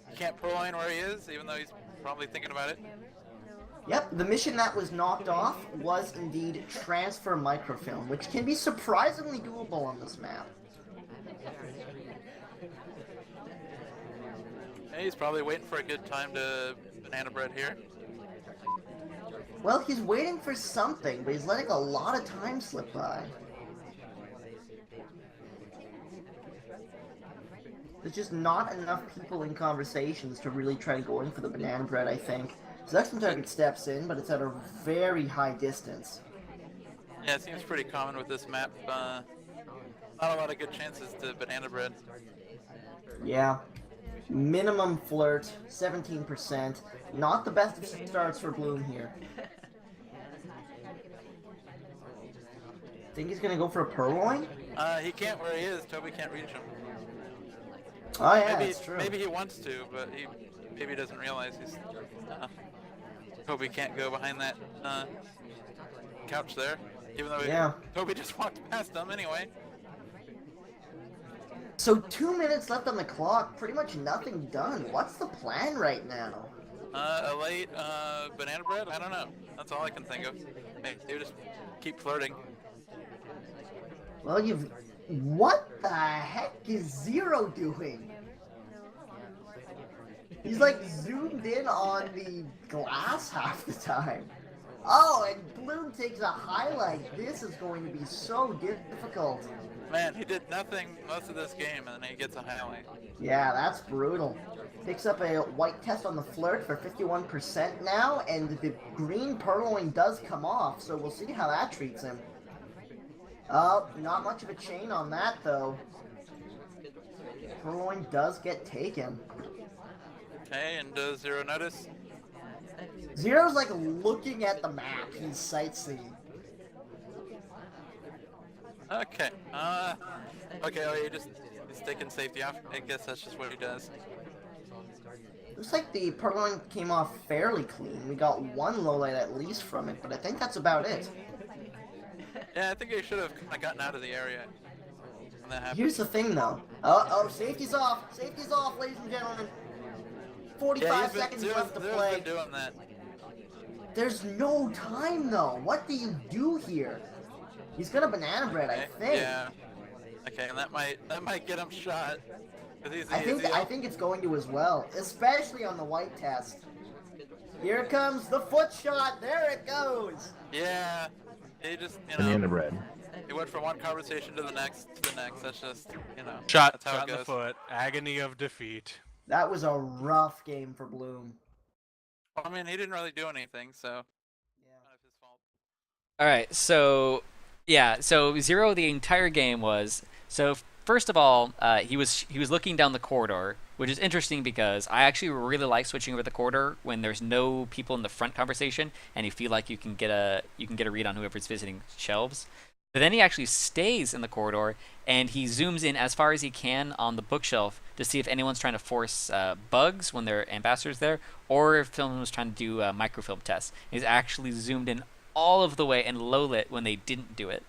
he can't purloin where he is, even though he's probably thinking about it. Yep, the mission that was knocked off was indeed transfer microfilm, which can be surprisingly doable on this map. Hey, he's probably waiting for a good time to banana bread here. Well, he's waiting for something, but he's letting a lot of time slip by. There's just not enough people in conversations to really try to go in for the banana bread, I think. Selection target steps in, but it's at a very high distance. Yeah, it seems pretty common with this map. Not a lot of good chances to banana bread. Yeah. Minimum flirt, 17%. Not the best of starts for Bloom here. Think he's gonna go for a purloin? He can't where he is. Toby can't reach him. Oh yeah, maybe that's true. maybe he wants to, but he maybe doesn't realize he's. Toby can't go behind that couch there, even though Yeah. Toby just walked past them anyway. So 2 minutes left on the clock, pretty much nothing done. What's the plan right now? A late banana bread? I don't know. That's all I can think of. Maybe just keep flirting. Well, what the heck is Zero doing? He's like zoomed in on the glass half the time. Oh, and Bloom takes a highlight. This is going to be so difficult. Man, he did nothing most of this game, and then he gets a highlight. Yeah, that's brutal. Picks up a white test on the flirt for 51% now, and the green purloin does come off, so we'll see how that treats him. Oh, not much of a chain on that, though. Purloin does get taken. Okay, and does Zero notice? Zero's like looking at the map. He's sightseeing. Okay. Okay. Oh, he's taking safety off. I guess that's just what he does. Looks like the purloin came off fairly clean. We got one low light at least from it, but I think that's about it. Yeah, I think he should have kind of gotten out of the area when that happened. Here's the thing, though. Oh, safety's off. Safety's off, ladies and gentlemen. 45 seconds left to Zero's play. been doing that. There's no time, though. What do you do here? He's gonna banana bread, I think. Yeah. Okay, and that might get him shot. 'Cause I think it's going to as well, especially on the white test. Here comes the foot shot. There it goes. Yeah. He just, Banana bread. he went from one conversation to the next. That's just, Shot, that's how shot it in the goes. foot. Agony of defeat. That was a rough game for Bloom. I mean, he didn't really do anything, so Yeah. not his fault. All right, so yeah, so Zero the entire game was so. First of all, he was looking down the corridor, which is interesting because I actually really like switching over the corridor when there's no people in the front conversation and you feel like you can get a read on whoever's visiting shelves. But then he actually stays in the corridor and he zooms in as far as he can on the bookshelf to see if anyone's trying to force bugs when their ambassador's there, or if someone was trying to do microfilm tests. He's actually zoomed in all of the way and low lit when they didn't do it.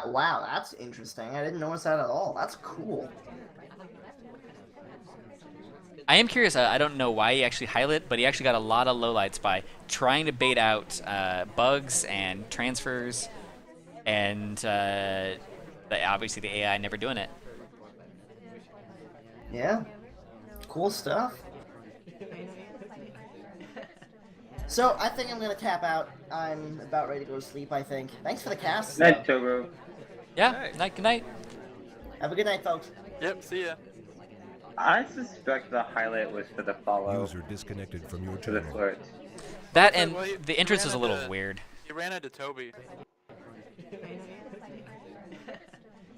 Wow, that's interesting. I didn't notice that at all. That's cool. I am curious. I don't know why he actually highlighted, but he actually got a lot of lowlights by trying to bait out bugs and transfers, and obviously the AI never doing it. Yeah. Cool stuff. So, I think I'm gonna tap out. I'm about ready to go to sleep, I think. Thanks for the cast. Night, Togo. Yeah. Night. Good night. Have a good night, folks. Yep, see ya. I suspect the highlight was for the follow, User disconnected from your for the channel. flirt. That and Well, the entrance ran was a little into- weird. He ran into Toby.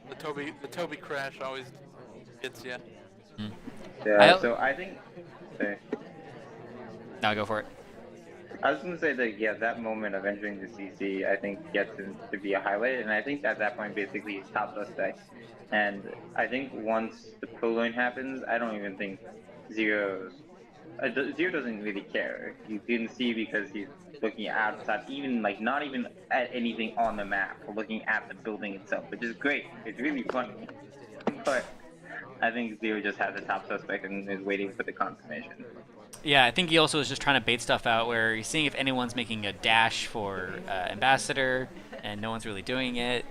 The Toby crash always gets you. Yeah, I- so I think. Sorry. Now go for it. I was gonna say that that moment of entering the CC, I think gets him to be a highlight, and I think at that point basically he's top suspect. And I think once the purloin happens, I don't even think Zero doesn't really care. You can see because he's looking outside, even like not even at anything on the map, or looking at the building itself, which is great. It's really funny, but I think Zero just has a top suspect and is waiting for the confirmation. Yeah, I think he also was just trying to bait stuff out where he's seeing if anyone's making a dash for ambassador, and no one's really doing it.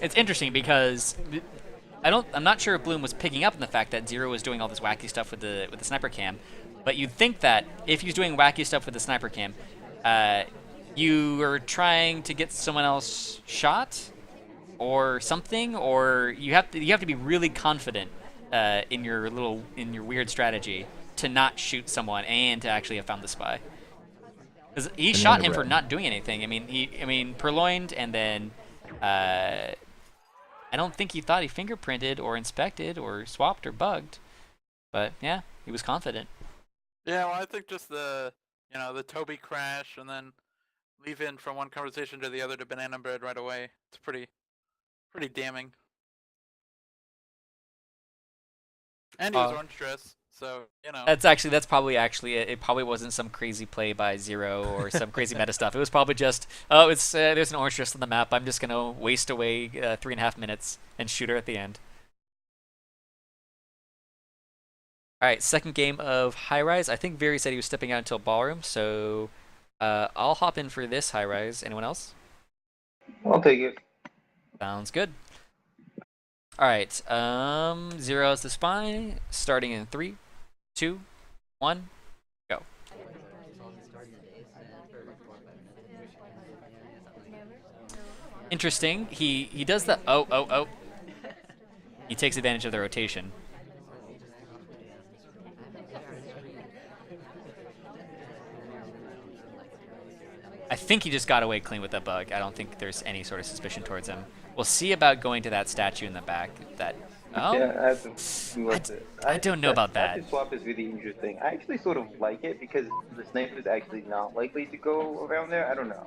It's interesting because I'm not sure if Bloom was picking up on the fact that Zero was doing all this wacky stuff with the sniper cam, but you'd think that if he's doing wacky stuff with the sniper cam, you are trying to get someone else shot or something, or you have to be really confident in your weird strategy to not shoot someone and to actually have found the spy. Because he shot him for not doing anything. I mean, purloined, and then I don't think he thought he fingerprinted or inspected or swapped or bugged. But yeah, he was confident. Yeah, well, I think just the Toby crash and then leave in from one conversation to the other to banana bread right away. It's pretty pretty damning. And he was Uh, orange dress, so you know. That's probably it. It probably wasn't some crazy play by Zero or some crazy meta stuff. It was probably just, oh, it's there's an orange dress on the map. I'm just gonna waste away 3.5 minutes and shoot her at the end. All right, second game of High Rise. I think Very said he was stepping out until Ballroom, so I'll hop in for this High Rise. Anyone else? I'll take it. Sounds good. All right, Zero is the spy. Starting in 3, 2, 1, go. Interesting. He does the oh. He takes advantage of the rotation. I think he just got away clean with that bug. I don't think there's any sort of suspicion towards him. We'll see about going to that statue in the back. That Yeah, I have to see what I don't know about that. Statue swap is really interesting. I actually sort of like it because the sniper is actually not likely to go around there. I don't know.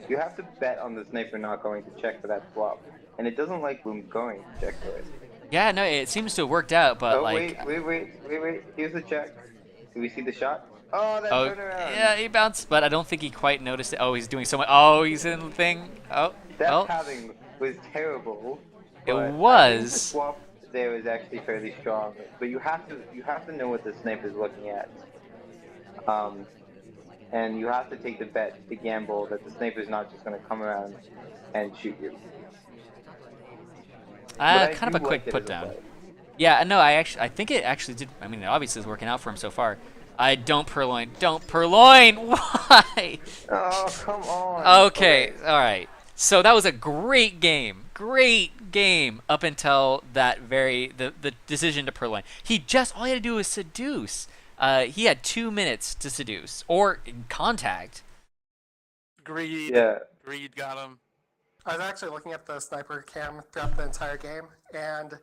You have to bet on the sniper not going to check for that swap, and it doesn't like Bloom going to check for it. Yeah, no, it seems to have worked out, but Oh like. wait. Here's the check. Do we see the shot? Oh, that Oh, turnaround. yeah, he bounced, but I don't think he quite noticed it. Oh, he's doing so much. Oh, he's in the thing. Oh, That well, pathing was terrible. it but I think the was. swap there is actually fairly strong, but you have to know what the sniper is looking at. And you have to take the bet, the gamble that the sniper is not just going to come around and shoot you. But I Kind do of a quick like it put as a down. play. Yeah, no, I think it actually did. I mean, it obviously is working out for him so far. Don't purloin. Don't purloin. Why? Oh, come on. Okay, all right. So that was a great game. Great game up until that the decision to purloin. All he had to do was seduce. He had 2 minutes to seduce or contact. Greed. Yeah. Greed got him. I was actually looking at the sniper cam throughout the entire game, and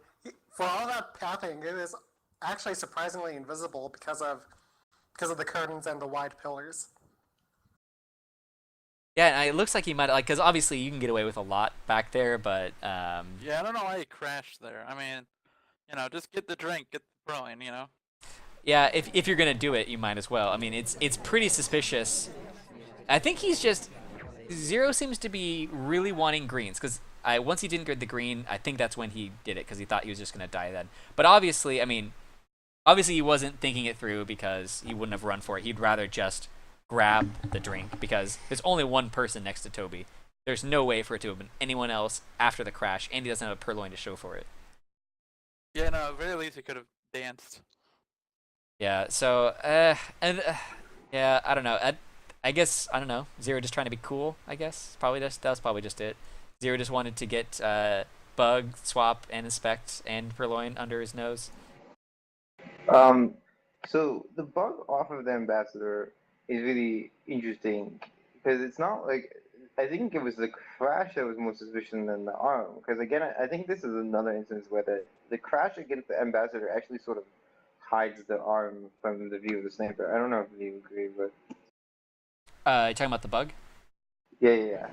for all that pathing, it is actually surprisingly invisible because of the curtains and the wide pillars. Yeah, and it looks like he might because obviously you can get away with a lot back there, but Yeah, I don't know why he crashed there. I mean, you know, just get the drink, get the throwing, you know. yeah, if you're gonna do it, you might as well. I mean, it's pretty suspicious. I think he's just Zero seems to be really wanting greens because once he didn't get the green, I think that's when he did it because he thought he was just gonna die then. But obviously, I mean, he wasn't thinking it through because he wouldn't have run for it. He'd rather just grab the drink because there's only one person next to Toby. There's no way for it to have been anyone else after the crash, and he doesn't have a purloin to show for it. Yeah, no, at the very least he could have danced. Yeah, so, yeah, I don't know. I guess, I don't know, Zero just trying to be cool, I guess. That was probably just it. Zero just wanted to get Bug, Swap, and Inspect, and Purloin under his nose. So the bug off of the ambassador is really interesting because it's not like I think it was the crash that was more suspicious than the arm. Because again, I think this is another instance where the crash against the ambassador actually sort of hides the arm from the view of the sniper. I don't know if you agree, but You talking about the bug? yeah.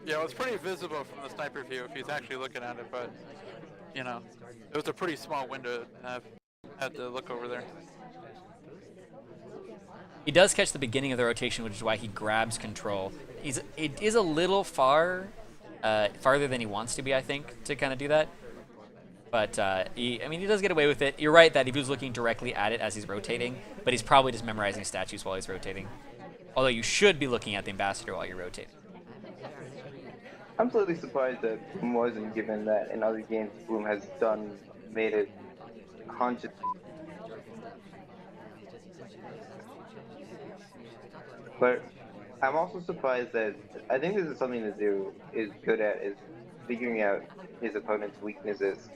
Yeah, it was pretty visible from the sniper view if he's actually looking at it, but, you know, it was a pretty small window to have had to look over there. He does catch the beginning of the rotation, which is why he grabs control. It is a little farther than he wants to be, I think, to kind of do that. But he does get away with it. You're right that if he was looking directly at it as he's rotating, but he's probably just memorizing statues while he's rotating. Although you should be looking at the ambassador while you're rotating. I'm slightly surprised that Bloom wasn't given that in other games. Bloom has made it conscious. But I'm also surprised that I think this is something that Zero is good at, is figuring out his opponent's weaknesses,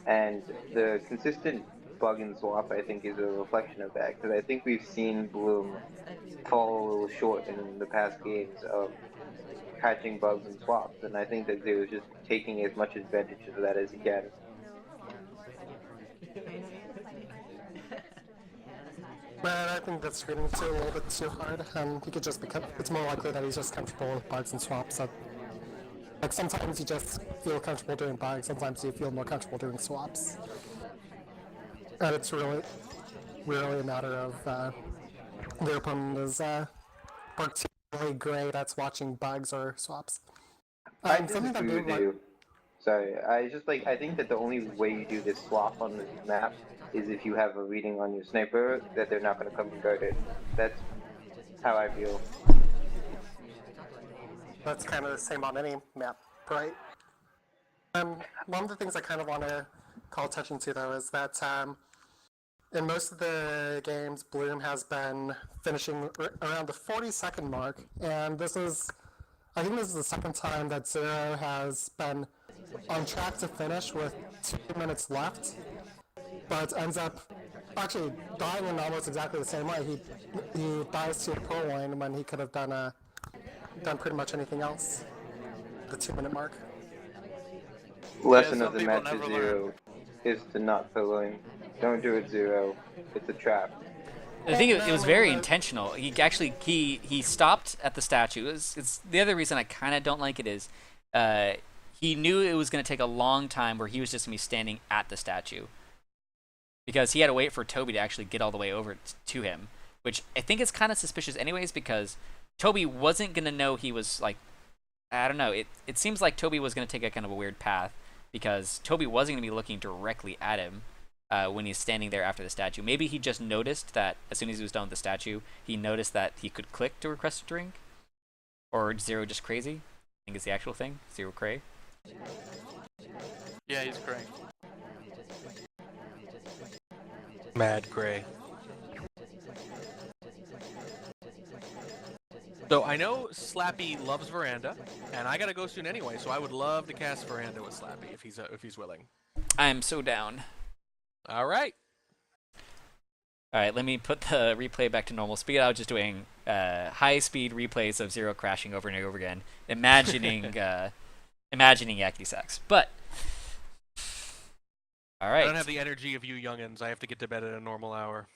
and the consistent bug and swap I think is a reflection of that, because I think we've seen Bloom fall a little short in the past games of catching bugs and swaps, and I think that Zero is just taking as much advantage of that as he can. But I think that's screening too a little bit too hard. He could just it's more likely that he's just comfortable with bugs and swaps. Like sometimes you just feel comfortable doing bugs, sometimes you feel more comfortable doing swaps. And it's really a matter of their opponent is particularly great at watching bugs or swaps. I Something that disagree with you. Sorry, I think that the only way you do this swap on this map is if you have a reading on your sniper that they're not going to come and guard it. That's how I feel. That's kind of the same on any map, right? One of the things I kind of want to call attention to, though, is that in most of the games, Bloom has been finishing around the 40-second mark, and I think this is the second time that Zero has been on track to finish with 2 minutes left, but ends up actually dying in almost exactly the same way. He dies to a purloin when he could have done pretty much anything else. The 2-minute mark. Lesson Yeah, of the some people match is never Zero is to not pillowing. Don't do it, Zero. It's a trap. I think it was very intentional. He stopped at the statue. It's the other reason I kind of don't like it is he knew it was going to take a long time where he was just going to be standing at the statue. Because he had to wait for Toby to actually get all the way over to him, which I think is kind of suspicious anyways, because Toby wasn't going to know he was, like, I don't know. It seems like Toby was going to take a kind of a weird path, because Toby wasn't going to be looking directly at him when he's standing there after the statue. Maybe he just noticed that as soon as he was done with the statue, he noticed that he could click to request a drink. Or Zero just crazy. I think it's the actual thing. Zero cray. Yeah, he's great. Mad Gray. So I know Slappy loves Veranda, and I gotta go soon anyway. So I would love to cast Veranda with Slappy if he's willing. I am so down. All right. All right, let me put the replay back to normal speed. I was just doing high-speed replays of Zero crashing over and over again, imagining Yakety Sax. But all right. I don't have the energy of you youngins. I have to get to bed at a normal hour.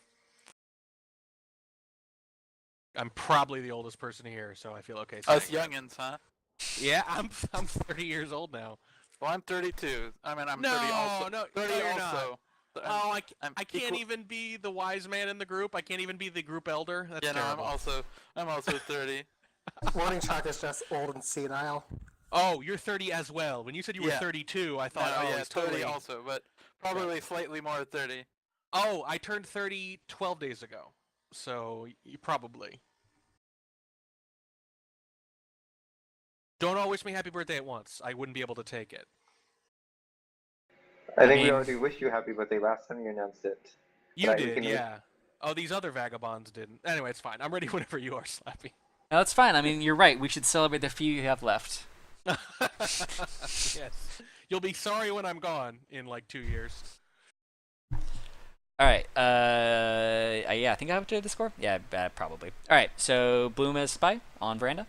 I'm probably the oldest person here, so I feel okay. Us saying that. youngins, huh? Yeah, I'm 30 years old now. Well, I'm 32. I mean, I'm No, 30 also. no, 30 you're also. not. I'm- Oh, I'm I can't equal- even be the wise man in the group. I can't even be the group elder. That's Yeah, no, terrible. I'm also 30. Warning Track is just old and senile. Oh, you're 30 as well. When you said you were Yeah. 32, I No, thought, oh, yeah, he's 30 totally. also, but probably slightly more 30. Oh, I turned 30 12 days ago. So, you probably. Don't all wish me happy birthday at once. I wouldn't be able to take it. I think we mean- already wished you happy birthday last time you announced it. You Right, we did, can- yeah. Oh, these other vagabonds didn't. Anyway, it's fine. I'm ready whenever you are, Slappy. No, that's fine. I mean, you're right. We should celebrate the few you have left. Yes. You'll be sorry when I'm gone in like 2 years. All right. Yeah, I think I have to do the score. Yeah, probably. All right. So Bloom as spy on Veranda.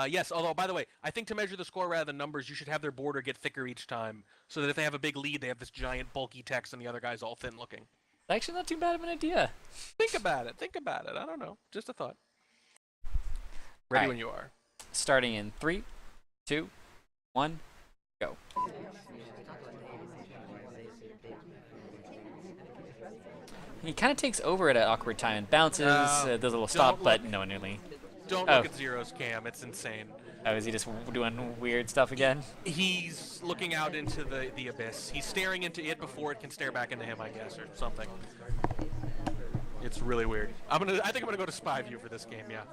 Yes, although, by the way, I think to measure the score rather than numbers, you should have their border get thicker each time, so that if they have a big lead, they have this giant bulky text and the other guy's all thin looking. Actually, not too bad of an idea. Think about it. Think about it. I don't know. Just a thought. Ready Alright. when you are. Starting in 3, 2, 1, go. He kind of takes over at an awkward time and bounces, does a little stop, don't but look. no nearly. Don't Oh. look at Zero's cam. It's insane. Oh, is he just doing weird stuff again? He's looking out into the abyss. He's staring into it before it can stare back into him, I guess, or something. It's really weird. I think I'm gonna go to Spy View for this game. Yeah.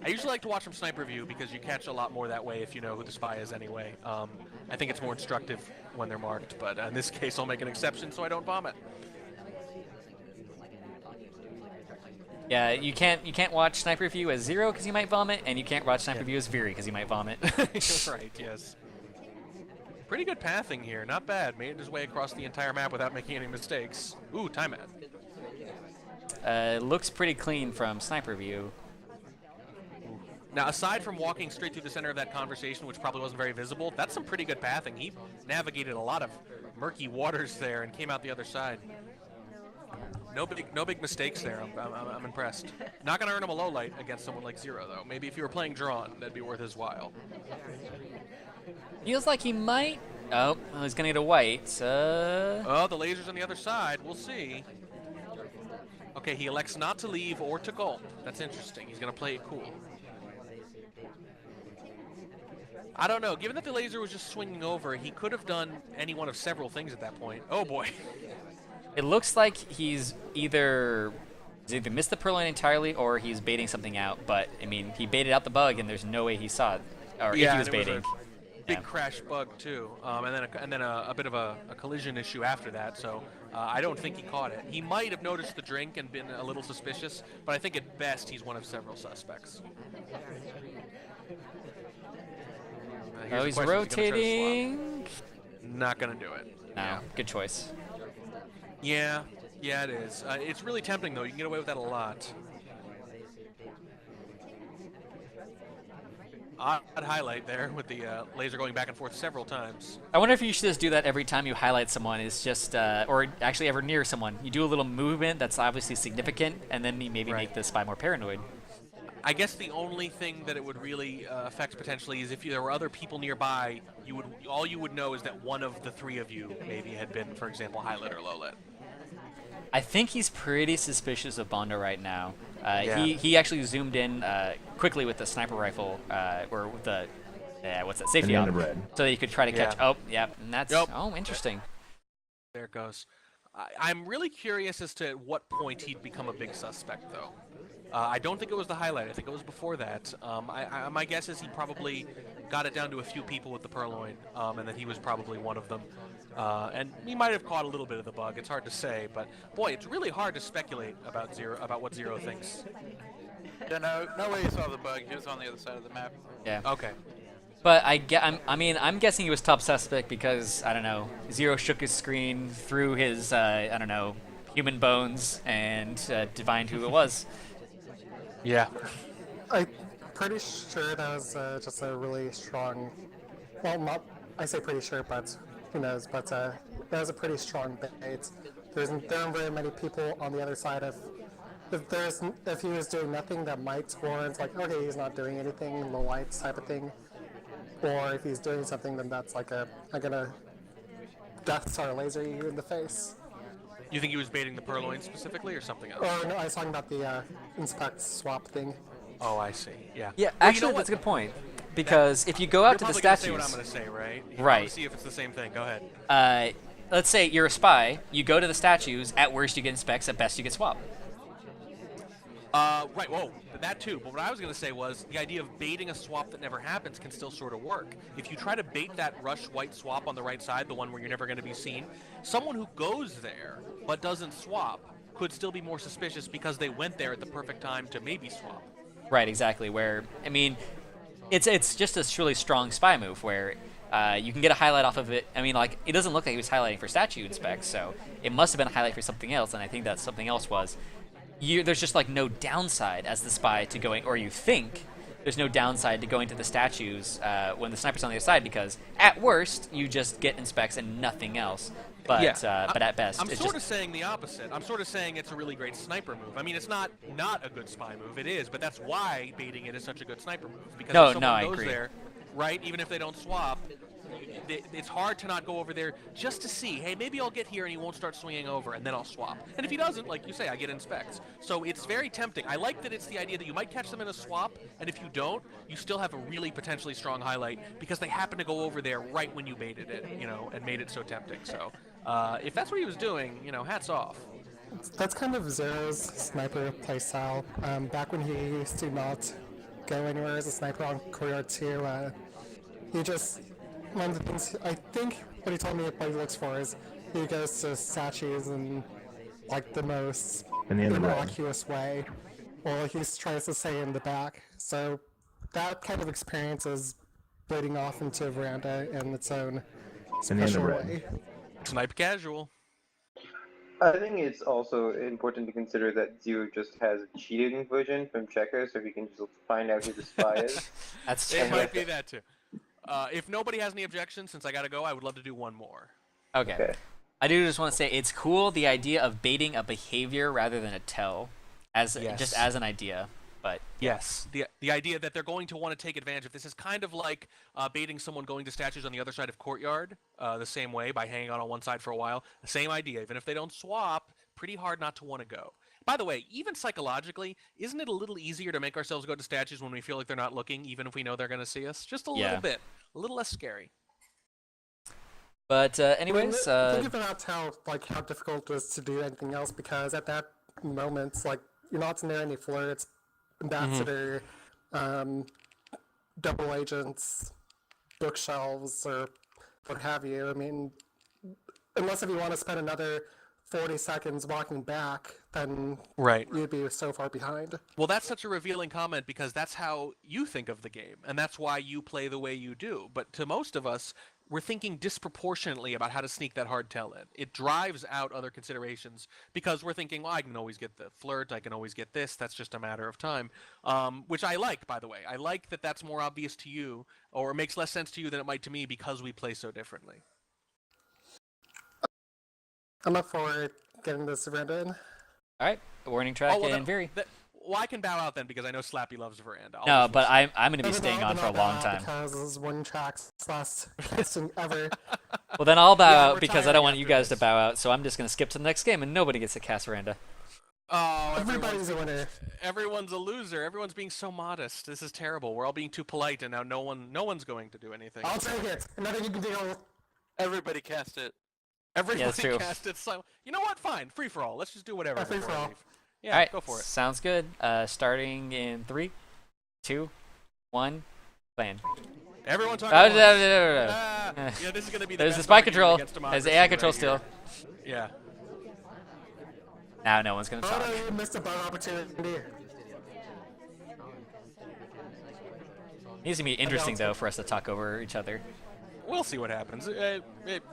I usually like to watch from Sniper View because you catch a lot more that way if you know who the spy is anyway. I think it's more instructive when they're marked, but in this case I'll make an exception so I don't vomit. Yeah, you can't watch Sniper View as Zero because you might vomit, and you can't watch Sniper View as Viri because you might vomit. Right, yes. Pretty good pathing here, not bad. Made his way across the entire map without making any mistakes. Ooh, time out. Looks pretty clean from Sniper View. Now, aside from walking straight through the center of that conversation, which probably wasn't very visible, that's some pretty good pathing. He navigated a lot of murky waters there and came out the other side. no big mistakes there. I'm impressed. Not gonna earn him a low light against someone like Zero though. Maybe if you were playing drawn, that'd be worth his while. Feels like he might. Oh, well, he's gonna get a white. Oh, the laser's on the other side. We'll see. Okay, he elects not to leave or to gulp. That's interesting. He's gonna play it cool. I don't know. Given that the laser was just swinging over, he could have done any one of several things at that point. Oh boy. It looks like he's either missed the purloin entirely or he's baiting something out. But I mean, he baited out the bug, and there's no way he saw it, or Yeah, if he was and it was baiting. a big crash bug too, and then a bit of a collision issue after that. So I don't think he caught it. He might have noticed the drink and been a little suspicious, but I think at best he's one of several suspects. Oh, he's rotating. Not gonna do it. No, Yeah. good choice. Yeah, it is. It's really tempting though. You can get away with that a lot. Odd highlight there with the laser going back and forth several times. I wonder if you should just do that every time you highlight someone. Is just, or actually ever near someone. You do a little movement that's obviously significant, and then you maybe make the spy more paranoid. I guess the only thing that it would really affect potentially is if there were other people nearby. All you would know is that one of the three of you maybe had been, for example, high lit or low lit. I think he's pretty suspicious of Bondo right now. Yeah. He actually zoomed in quickly with the sniper rifle, or with the what's that, safety Banana on, bread. so that you could try to catch. Yeah. Oh, yeah, and that's oh, interesting. There it goes. I'm really curious as to at what point he'd become a big suspect, though. I don't think it was the highlight. I think it was before that. My guess is he probably got it down to a few people with the purloin, and that he was probably one of them. And he might have caught a little bit of the bug. It's hard to say, but boy, it's really hard to speculate about what Zero thinks. Yeah, no way he saw the bug. He was on the other side of the map. Yeah. Okay. But I'm guessing he was top suspect because I don't know. Zero shook his screen through his I don't know, human bones and divined who it was. Yeah. I'm pretty sure that was just a really strong. Well, I say pretty sure, but who knows? But that was a pretty strong bait. There aren't very many people on the other side of. If he was doing nothing, that might warrant like, okay, he's not doing anything, low lights type of thing. Or if he's doing something, then that's like I'm gonna Death Star laser you in the face. You think he was baiting the purloin specifically, or something else? Or no, I was talking about the inspect swap thing. Oh, I see. Yeah. Yeah, Well, actually, you know that's a what? good point. Because if you go out You're to the probably gonna say statues, what I'm going to say, right? You Right. wanna see if it's the same thing. Go ahead. Let's say you're a spy. You go to the statues. At worst, you get inspects. At best, you get swap. Right, whoa, that too. But what I was going to say was the idea of baiting a swap that never happens can still sort of work. If you try to bait that rush white swap on the right side, the one where you're never going to be seen, someone who goes there but doesn't swap could still be more suspicious because they went there at the perfect time to maybe swap. Right, exactly. Where I mean, it's just a truly strong spy move where you can get a highlight off of it. I mean, like it doesn't look like he was highlighting for statue inspects, so it must have been a highlight for something else. And I think that something else was. There's just like no downside as the spy to going, or you think there's no downside to going to the statues when the sniper's on the other side, because at worst you just get inspects and nothing else. But but at best, I'm it's sort just of saying the opposite. I'm sort of saying it's a really great sniper move. I mean, it's not a good spy move. It is, but that's why baiting it is such a good sniper move. Because if someone I goes agree. there, right, even if they don't swap, it's hard to not go over there just to see, hey, maybe I'll get here and he won't start swinging over, and then I'll swap. And if he doesn't, like you say, I get inspects. So it's very tempting. I like that it's the idea that you might catch them in a swap, and if you don't, you still have a really potentially strong highlight because they happen to go over there right when you baited it, and made it so tempting. So if that's what he was doing, hats off. That's kind of Zero's sniper playstyle. Back when he used to not go anywhere as a sniper on Courier 2, he just, one of the things, I think what he told me what he looks for is he goes to statues in like the most innocuous way, or he tries to stay in the back. So that kind of experience is bleeding off into Veranda in its own special way. Snipe casual. I think it's also important to consider that Zero just has a cheating version from Checker, so he can just find out who the spy is. that's It might be that too. If nobody has any objections, since I gotta go, I would love to do one more. okay. I do just want to say it's cool, the idea of baiting a behavior rather than a tell, as Yes. just as an idea. But Yes, the idea that they're going to want to take advantage of this is kind of like baiting someone going to statues on the other side of courtyard, the same way by hanging out on one side for a while. The same idea. Even if they don't swap, pretty hard not to want to go. By the way, even psychologically, isn't it a little easier to make ourselves go to statues when we feel like they're not looking, even if we know they're going to see us? Just a Yeah. little bit, a little less scary. But anyways, think about how difficult it is to do anything else, because at that moment, like, you're not near any flirts, ambassador, double agents, bookshelves, or what have you. I mean, unless if you want to spend another 40 seconds walking back, then Right. you'd be so far behind. Well, that's such a revealing comment because that's how you think of the game, and that's why you play the way you do. But to most of us, we're thinking disproportionately about how to sneak that hard tell in. It drives out other considerations because we're thinking, well, I can always get the flirt, I can always get this, that's just a matter of time. Which I like, by the way. I like that that's more obvious to you, or it makes less sense to you than it might to me because we play so differently. I'm up for getting this Veranda in. all right, warning track well, and Viri. Well, I can bow out then because I know Slappy loves Veranda. I'll No, just but listen. I'm going to be staying on for a long time. Because this is one track's last casting ever. Well, then I'll bow Yeah, out we're because I don't want tiring you after guys to this. bow out. So I'm just going to skip to the next game, and nobody gets to cast Veranda. Oh, Everybody's a winner. everyone's a loser. Everyone's being so modest. This is terrible. We're all being too polite, and now no one's going to do anything. I'll take it. Nothing you can do. Everybody cast it. Everybody that's true. cast it. You know what? Fine. Free for all. Let's just do whatever. Yeah, free before for I all. leave. Yeah, All right, go for it. Sounds good. Starting in 3, 2, 1, playing. Everyone talk. Oh, at no, once. no, no, no. Yeah, this is gonna be. There's the best spy argument control. against There's the democracy AI control right still. here. Yeah. Now no one's going to Oh talk. no, you missed a bow opportunity. Needs to be interesting, though, for us to talk over each other. We'll see what happens.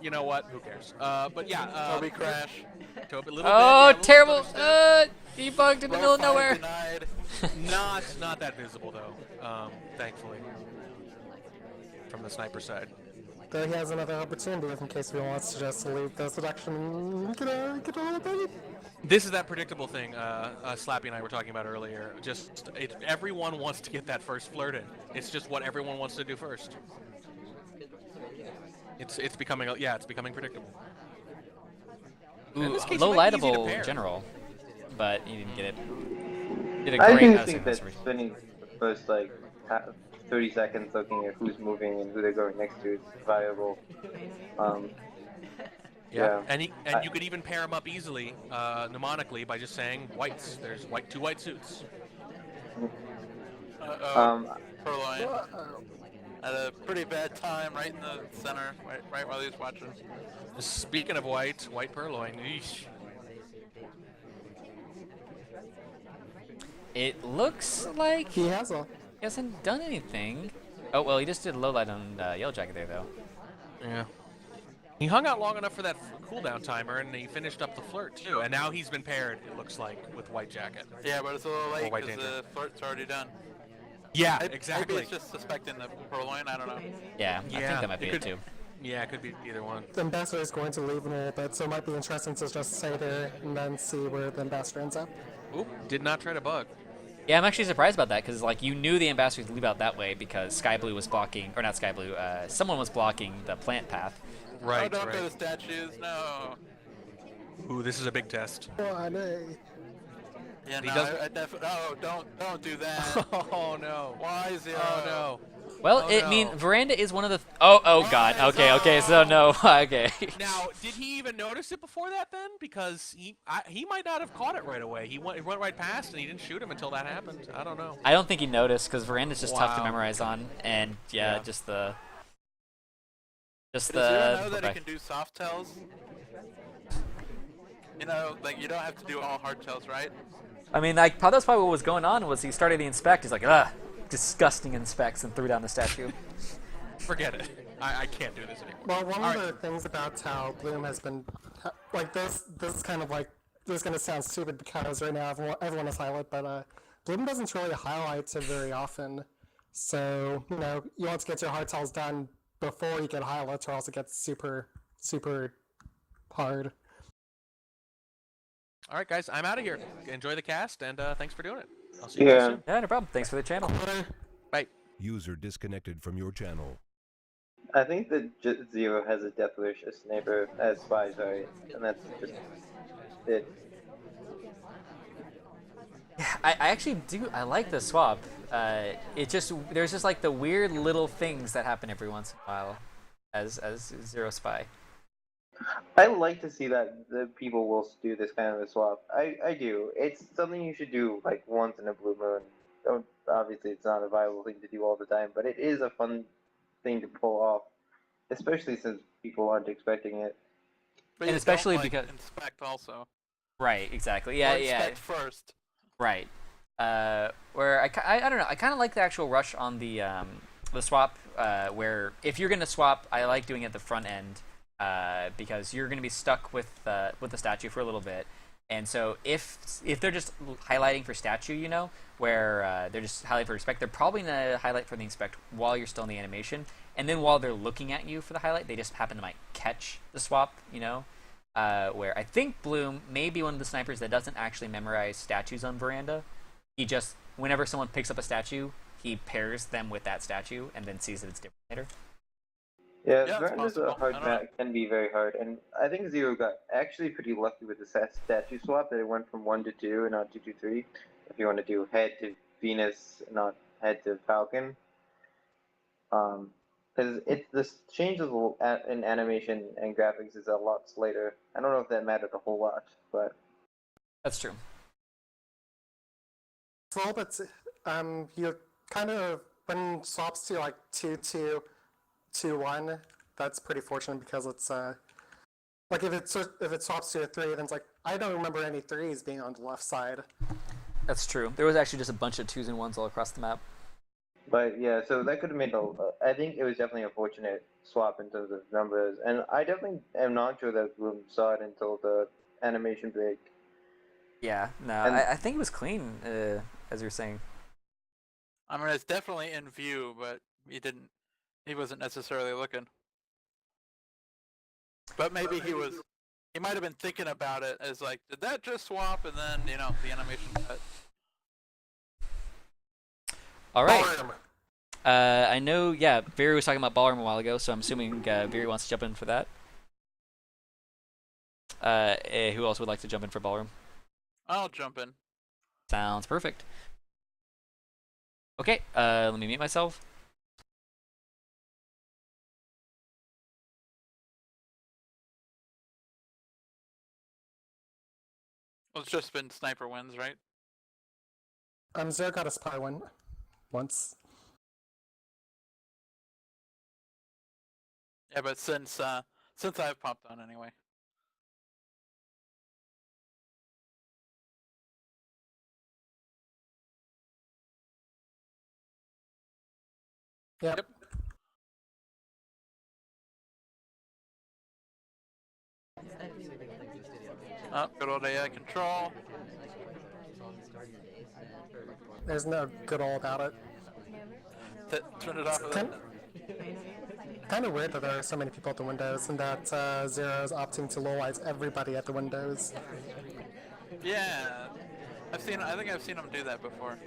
You know what? Who cares? But yeah. Toby crash. Toby, Oh, little terrible! bit, Debugged in the middle of Wi-Fi nowhere. denied. not that visible though. Thankfully. From the sniper side. Though he has another opportunity in case he wants to just leave the seduction. Get a baby. This is that predictable thing Slappy and I were talking about earlier. Everyone wants to get that first flirt in. It's just what everyone wants to do first. It's becoming predictable. In Ooh, this case, low it might be easy to lightable pair. general, but you didn't get it. Did a I great do housing think that restoration. spending the first 30 seconds looking at who's moving and who they're going next to is viable. Yeah. And you could even pair them up easily, mnemonically, by just saying whites. There's two white suits. Purloin. At a pretty bad time, right in the center, right while he was watching. Speaking of white purloin. Eesh. It looks like He has a. he hasn't done anything. Oh, well, he just did low light on Yellow Jacket there, though. Yeah. He hung out long enough for that cooldown timer, and he finished up the flirt too. And now he's been paired, it looks like, with White Jacket. Yeah, but it's a little late White because Danger. the flirt's already done. Yeah, Maybe exactly. it's just suspecting the Purloin, I don't know. Yeah, I think that might be it, too. Yeah, it could be either one. The ambassador is going to leave in a little bit, so it might be interesting to just stay there and then see where the ambassador ends up. Oop, did not try to bug. Yeah, I'm actually surprised about that, because, like, you knew the ambassador would leave out that way because Sky Blue was blocking, or not Sky Blue, someone was blocking the plant path. Right, Oh, don't go to right. statues, no. Ooh, this is a big test. Oh, no. Yeah, He no, doesn't- I definitely. Oh, don't do that. Oh no. Why zero? Oh no. Well, Oh, I mean, no. Veranda is one of the... oh, God. Okay, so no. Okay. Now, did he even notice it before that then? Because he might not have caught it right away. He went right past and he didn't shoot him until that happened. I don't know. I don't think he noticed, because Veranda's just tough to Wow. memorize on, and, yeah, Yeah. just the... Just Does Zero know the... that he can do soft tells? You know, like you don't have to do all hard tells, right? I mean, like, that's probably what was going on, was he started the inspect, he's like, ugh, disgusting inspects, and threw down the statue. Forget it. I can't do this anymore. Well, one All of right. the things about how Bloom has been, like this is kind of like, this is going to sound stupid because right now everyone is highlight, but Bloom doesn't really highlight it very often. So, you know, you want to get your hard tells done before you get highlights or else it gets super hard. All right, guys, I'm out of here. Enjoy the cast, and thanks for doing it. I'll see you guys soon. Yeah, no problem. Thanks for the channel. Bye. User disconnected from your channel. I think that Zero has a Death Wish, a sniper as spies, right? And that's just it. I actually do. I like the swap. There's just like the weird little things that happen every once in a while, as Zero Spy. I like to see that the people will do this kind of a swap. I do. It's something you should do like once in a blue moon. Obviously, it's not a viable thing to do all the time, but it is a fun thing to pull off, especially since people aren't expecting it. But And you especially don't, like, because- inspect also. Right. Exactly. Or Yeah. inspect first. Right. Where I don't know. I kind of like the actual rush on the swap. Where if you're gonna swap, I like doing it at the front end. Because you're going to be stuck with the statue for a little bit, and so if they're just highlighting for statue, you know, where they're just highlighting for inspect, they're probably going to highlight for the inspect while you're still in the animation, and then while they're looking at you for the highlight, they just happen to might catch the swap, you know, where I think Bloom may be one of the snipers that doesn't actually memorize statues on Veranda. He just, whenever someone picks up a statue, he pairs them with that statue and then sees that it's different later. Yeah, Yeah, it's Veranda's a possible. hard I don't map, can be very hard, and I think Zero got actually pretty lucky with the statue swap that it went from 1 to 2 and not 2 to 3. If you want to do head to Venus, not head to Falcon, because the changes in animation and graphics is a lot later. I don't know if that mattered a whole lot, but That's true. Well, but you kind of, when swaps to like 2-2, 2-1, that's pretty fortunate because it's like if it swaps to a 3, then it's like I don't remember any 3s being on the left side. That's true. There was actually just a bunch of 2s and 1s all across the map. But yeah, so that could have made I think it was definitely a fortunate swap in terms of numbers, and I definitely am not sure that Bloom saw it until the animation break. Yeah, no, And- I think it was clean, as you're saying. I mean, it's definitely in view, but he wasn't necessarily looking. But maybe he might have been thinking about it as like, did that just swap? And then, you know, the animation cut. All right. Ballroom. I know, yeah, Viri was talking about Ballroom a while ago, so I'm assuming Viri wants to jump in for that. Who else would like to jump in for Ballroom? I'll jump in. Sounds perfect. Okay, let me mute myself. Well, it's just been sniper wins, right? Zero got a spy win once. Yeah, but since I've popped on anyway. Yep. Oh, good old AI control. There's no good all about it. Turn it off. Kind of weird that there are so many people at the windows and that Zero is opting to lowlight everybody at the windows. Yeah, I think I've seen him do that before.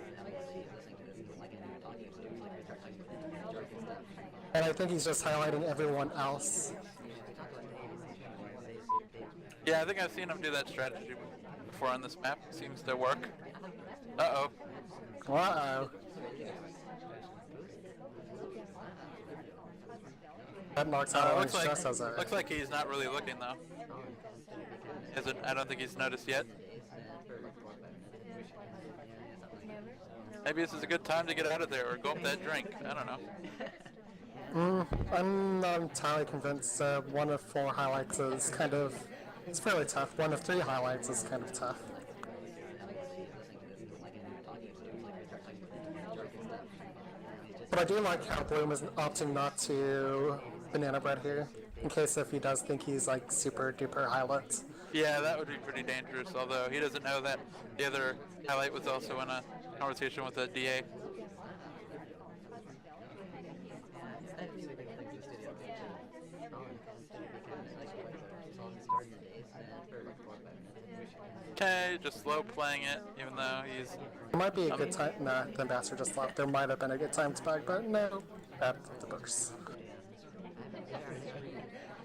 And I think he's just highlighting everyone else. Yeah, I think I've seen him do that strategy before on this map. It seems to work. Uh-oh. Uh-oh. That knocks out looks Orange like just as a... looks like he's not really looking though. I don't think he's noticed yet. Maybe this is a good time to get out of there or go up that drink. I don't know. I'm not entirely convinced. 1 of 4 highlights is kind of... It's fairly tough. 1 of 3 highlights is kind of tough. But I do like how Bloom is opting not to banana bread here, in case if he does think he's like super duper highlights. Yeah, that would be pretty dangerous, although he doesn't know that the other highlight was also in a conversation with a DA. Okay, just slow playing it, even though he's... There might be a good time. Nah, the ambassador just left. There might have been a good time to back, but no. At the books.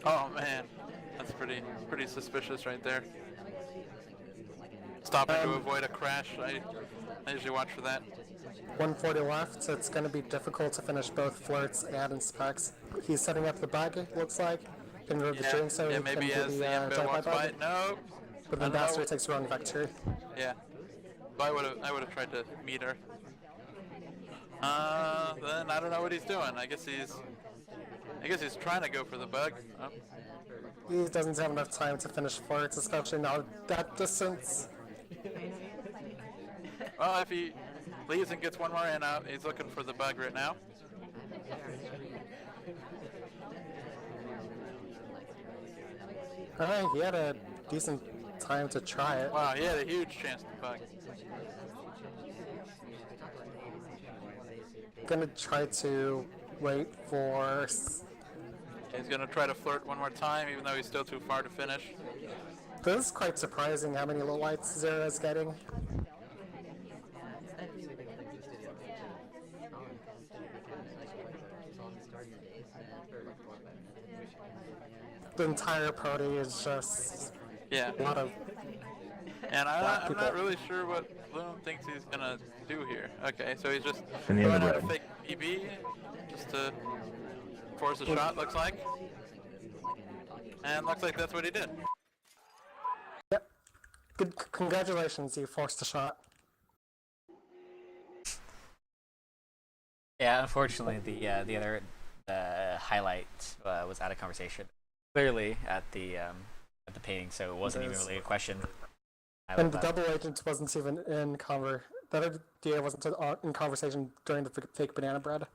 Oh man, that's pretty suspicious right there. Stopping to avoid a crash. I usually watch for that. 140 left. It's going to be difficult to finish both flirts and inspects. He's setting up the bug, it looks like. In order to doing so, yeah, he maybe can as do the Ember drive-by walks by. bug. No. But the I don't know. ambassador takes wrong vector. Yeah. So I would have tried to meet her. Then I don't know what he's doing. I guess he's trying to go for the bug. Oh. He doesn't have enough time to finish flirts, especially now at that distance. Well, if he leaves and gets one more in out, he's looking for the bug right now. Alright, he had a decent time to try it. Wow, he had a huge chance to bug. Gonna try to wait for... He's gonna try to flirt one more time, even though he's still too far to finish. This is quite surprising how many low lights Zero is getting. The entire party is just Yeah. a lot of... And I'm people. not really sure what Bloom thinks he's gonna do here. Okay, so he's just And the throwing other out a red. fake BB just to force a shot, looks like. And looks like that's what he did. Yep. Good. Congratulations, you forced a shot. Yeah, unfortunately, the other highlight was out of conversation. Clearly at the painting, so it wasn't even really a question. And the double agent wasn't even in that idea wasn't in conversation during the fake banana bread.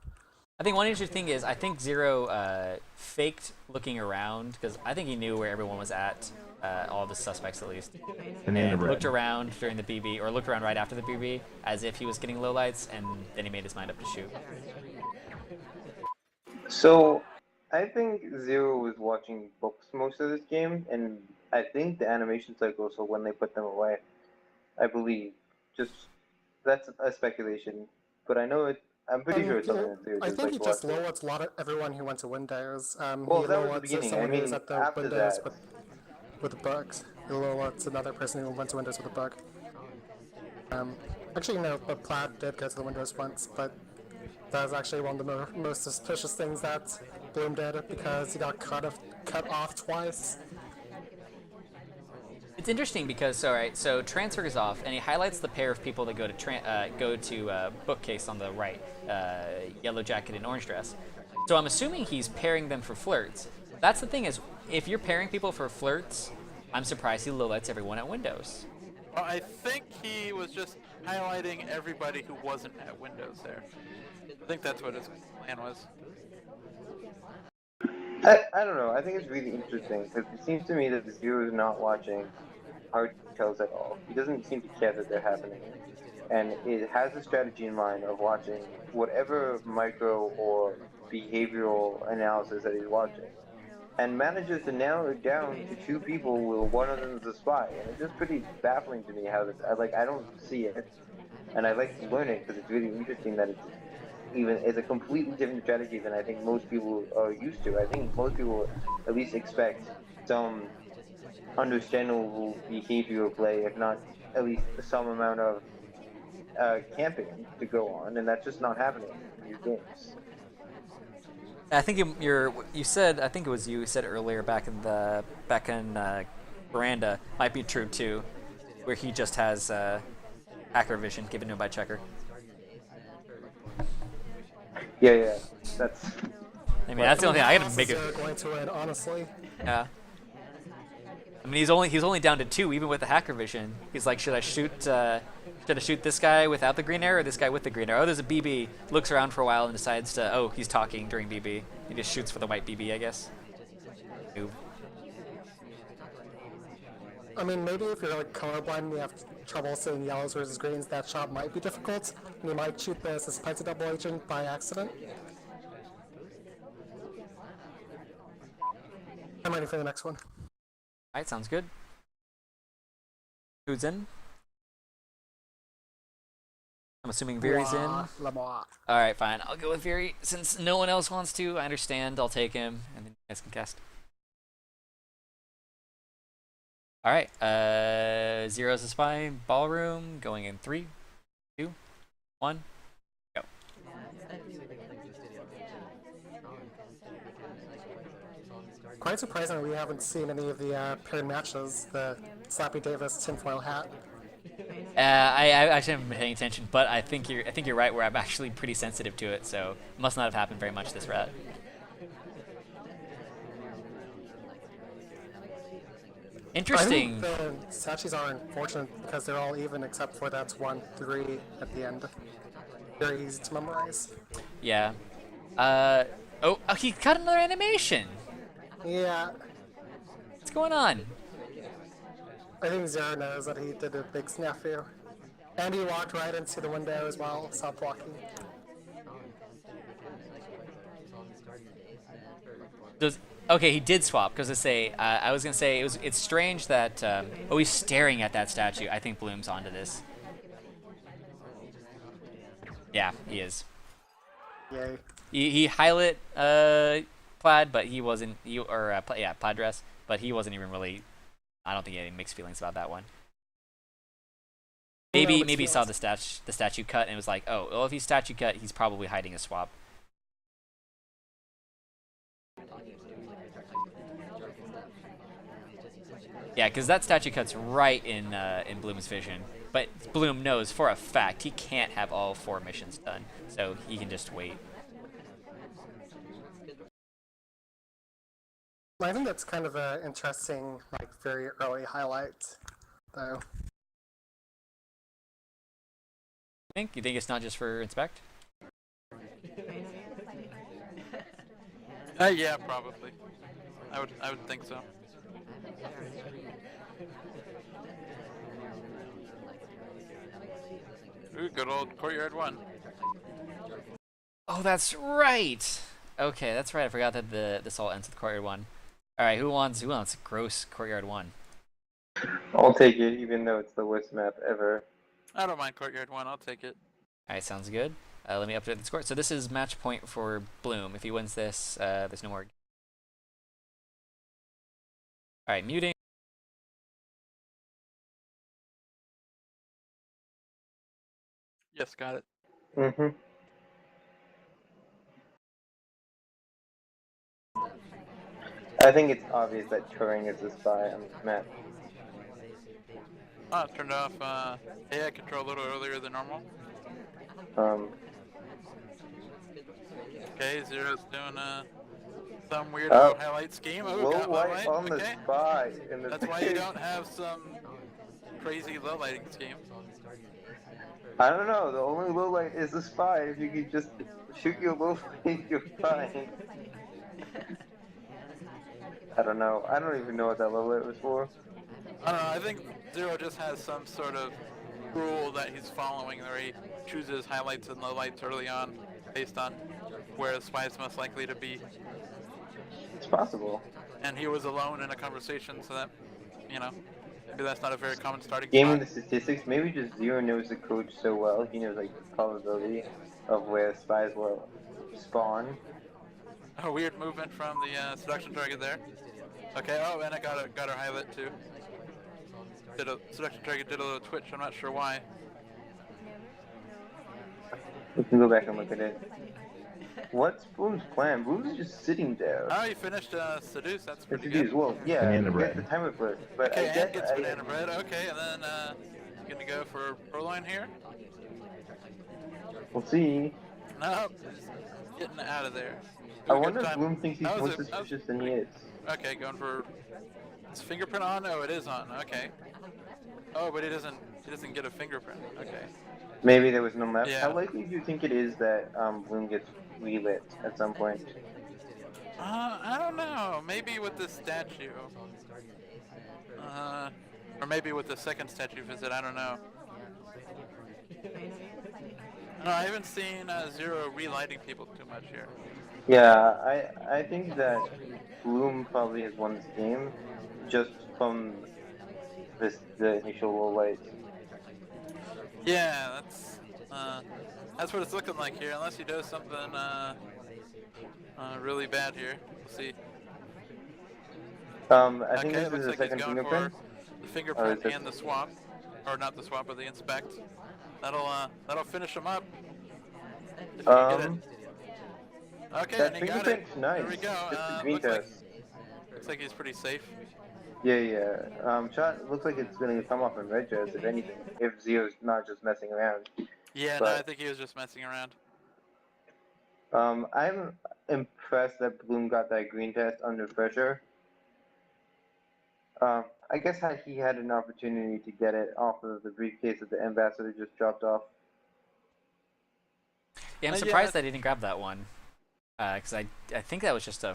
I think one interesting thing is I think Zero faked looking around because I think he knew where everyone was at, all the suspects at least, Banana and bread. looked around during the BB or looked around right after the BB as if he was getting lowlights, and then he made his mind up to shoot. So, I think Zero was watching books most of this game, and I think the animation cycle, so when they put them away, I believe, just, that's a speculation, but I know I'm pretty sure it's something to do with I his, think he like, just watching. low-lights a lot of everyone who went to Windows. Well, he that was the low-lights beginning. someone I who was mean, at the after Windows that- with the bugs. He low-lights another person who went to Windows with a bug. Actually, no, but Plaid did go to the Windows once, but that was actually one of the most suspicious things that Bloom did because he got cut off twice. It's interesting because so transfer is off, and he highlights the pair of people that go to bookcase on the right, yellow jacket and orange dress. So I'm assuming he's pairing them for flirts. That's the thing is, if you're pairing people for flirts, I'm surprised he lowlights everyone at Windows. Well, I think he was just highlighting everybody who wasn't at Windows there. I think that's what his plan was. I don't know, I think it's really interesting, because it seems to me that the Zero is not watching hard details at all. He doesn't seem to care that they're happening. And it has a strategy in mind of watching whatever micro or behavioral analysis that he's watching. And manages to narrow it down to two people where one of them is a spy. And it's just pretty baffling to me how this, I don't see it. And I'd like to learn it because it's really interesting that it's a completely different strategy than I think most people are used to. I think most people at least expect some understandable behavioral play, if not at least some amount of camping to go on, and that's just not happening in these games. I think you said, I think it was you said earlier back in Veranda, might be true too, where he just has hacker vision given to him by Checker. Yeah, that's. I mean, that's the only thing I gotta make it. They're going to win, honestly. Yeah. I mean, he's only down to 2, even with the hacker vision. He's like, should I shoot this guy without the green arrow or this guy with the green arrow? Oh, there's a BB. Looks around for a while and decides to, oh, he's talking during BB. He just shoots for the white BB, I guess. Noob. I mean, maybe if you're like colorblind and you have trouble seeing yellows versus greens, that shot might be difficult, and you might shoot the suspected double agent by accident. I'm ready for the next one. Alright, sounds good. Who's in? I'm assuming Viri's in. Lamar. All right, fine. I'll go with Viri since no one else wants to. I understand. I'll take him, and then you guys can cast. All right. Zero's a spy. Ballroom going in 3, 2, 1. Go. Quite surprising we haven't seen any of the paired matches. The Slappy Davis tinfoil hat. I actually haven't been paying attention, but I think you're right. Where I'm actually pretty sensitive to it, so it must not have happened very much this route. Interesting. I think the statues are unfortunate because they're all even except for that 1-3 at the end. Very easy to memorize. Yeah. Oh, he got another animation. Yeah, What's going on? I think Zero knows that he did a big snafu. And he walked right into the window as well, stop blocking. Okay, he did swap. Because I was gonna say it's strange that oh, he's staring at that statue. I think Bloom's onto this. Yeah, he is. Yay. He highlight plaid, but he wasn't. Plaid dress, but he wasn't even really. I don't think he had any mixed feelings about that one. Maybe he saw the statue cut and was like, oh, well, if he's statue cut, he's probably hiding a swap. Yeah, because that statue cut's right in Bloom's vision. But Bloom knows for a fact he can't have all 4 missions done, so he can just wait. I think that's kind of an interesting, like, very early highlight, though. You think it's not just for inspect? Yeah, probably. I would think so. Ooh, good old Courtyard 1. Oh, that's right. Okay, that's right. I forgot that this all ends with Courtyard 1. All right, who wants gross Courtyard 1? I'll take it, even though it's the worst map ever. I don't mind Courtyard 1, I'll take it. All right, sounds good. Let me update the score. So this is match point for Bloom. If he wins this, there's no more. All right, muting. Yes, got it. Mm-hmm. I think it's obvious that Turing is the spy on this map. Oh, it turned off AI control a little earlier than normal. Okay, Zero's doing some weird highlight scheme. Oh, low got light light. on the Okay. spy. In the That's why you don't have some crazy low lighting scheme. I don't know. The only low light is the spy. If you could just shoot your low light, you're fine. I don't know. I don't even know what that low light was for. I don't know. I think Zero just has some sort of rule that he's following where he chooses highlights and lowlights early on based on where the spy is most likely to be. It's possible. And he was alone in a conversation, so that, you know, maybe that's not a very common starting Gaming the spot. statistics, maybe just Zero knows the coach so well. He knows like the probability of where spies will spawn. A weird movement from the seduction target there. Okay, oh, and I got her highlight too. Seduction target did a little twitch, I'm not sure why. We can go back and look at it. What's Bloom's plan? Bloom's just sitting there. Oh, you finished Seduce, that's pretty Seduce. good. Well, yeah, Banana you bread. get the timer first. But Okay, I and guess gets banana bread, okay, and then you're gonna go for Proline here? We'll see. No, he's getting out of there. I Ooh, good wonder if time. Bloom thinks he's That more was a- suspicious than he is. Okay, going for is fingerprint on? Oh, it is on. Okay. Oh, but he doesn't get a fingerprint. Okay. Maybe there was none left. Yeah. How likely do you think it is that Bloom gets relit at some point? I don't know. Maybe with the statue. Or maybe with the second statue visit. I don't know. No, I haven't seen Zero relighting people too much here. Yeah, I think that Bloom probably has won this game just from the initial low lights. Yeah, that's what it's looking like here. Unless he does something really bad here. We'll see. I think Okay, this it is looks the like second he's gone fingerprint. for the fingerprint is it- and the swap, or not the swap, but the inspect. That'll finish him up. If he can get it. Okay, That and he got it. fingerprint's nice. There we go. Just the green test. Looks like he's pretty safe. Yeah. Shot looks like it's gonna come off in red dress, if anything. If Zeo's not just messing around. Yeah, But- no, I think he was just messing around. I'm impressed that Bloom got that green test under pressure. I guess he had an opportunity to get it off of the briefcase that the ambassador just dropped off. Yeah, I'm Yeah, surprised that he didn't grab that one. Because I think that was just a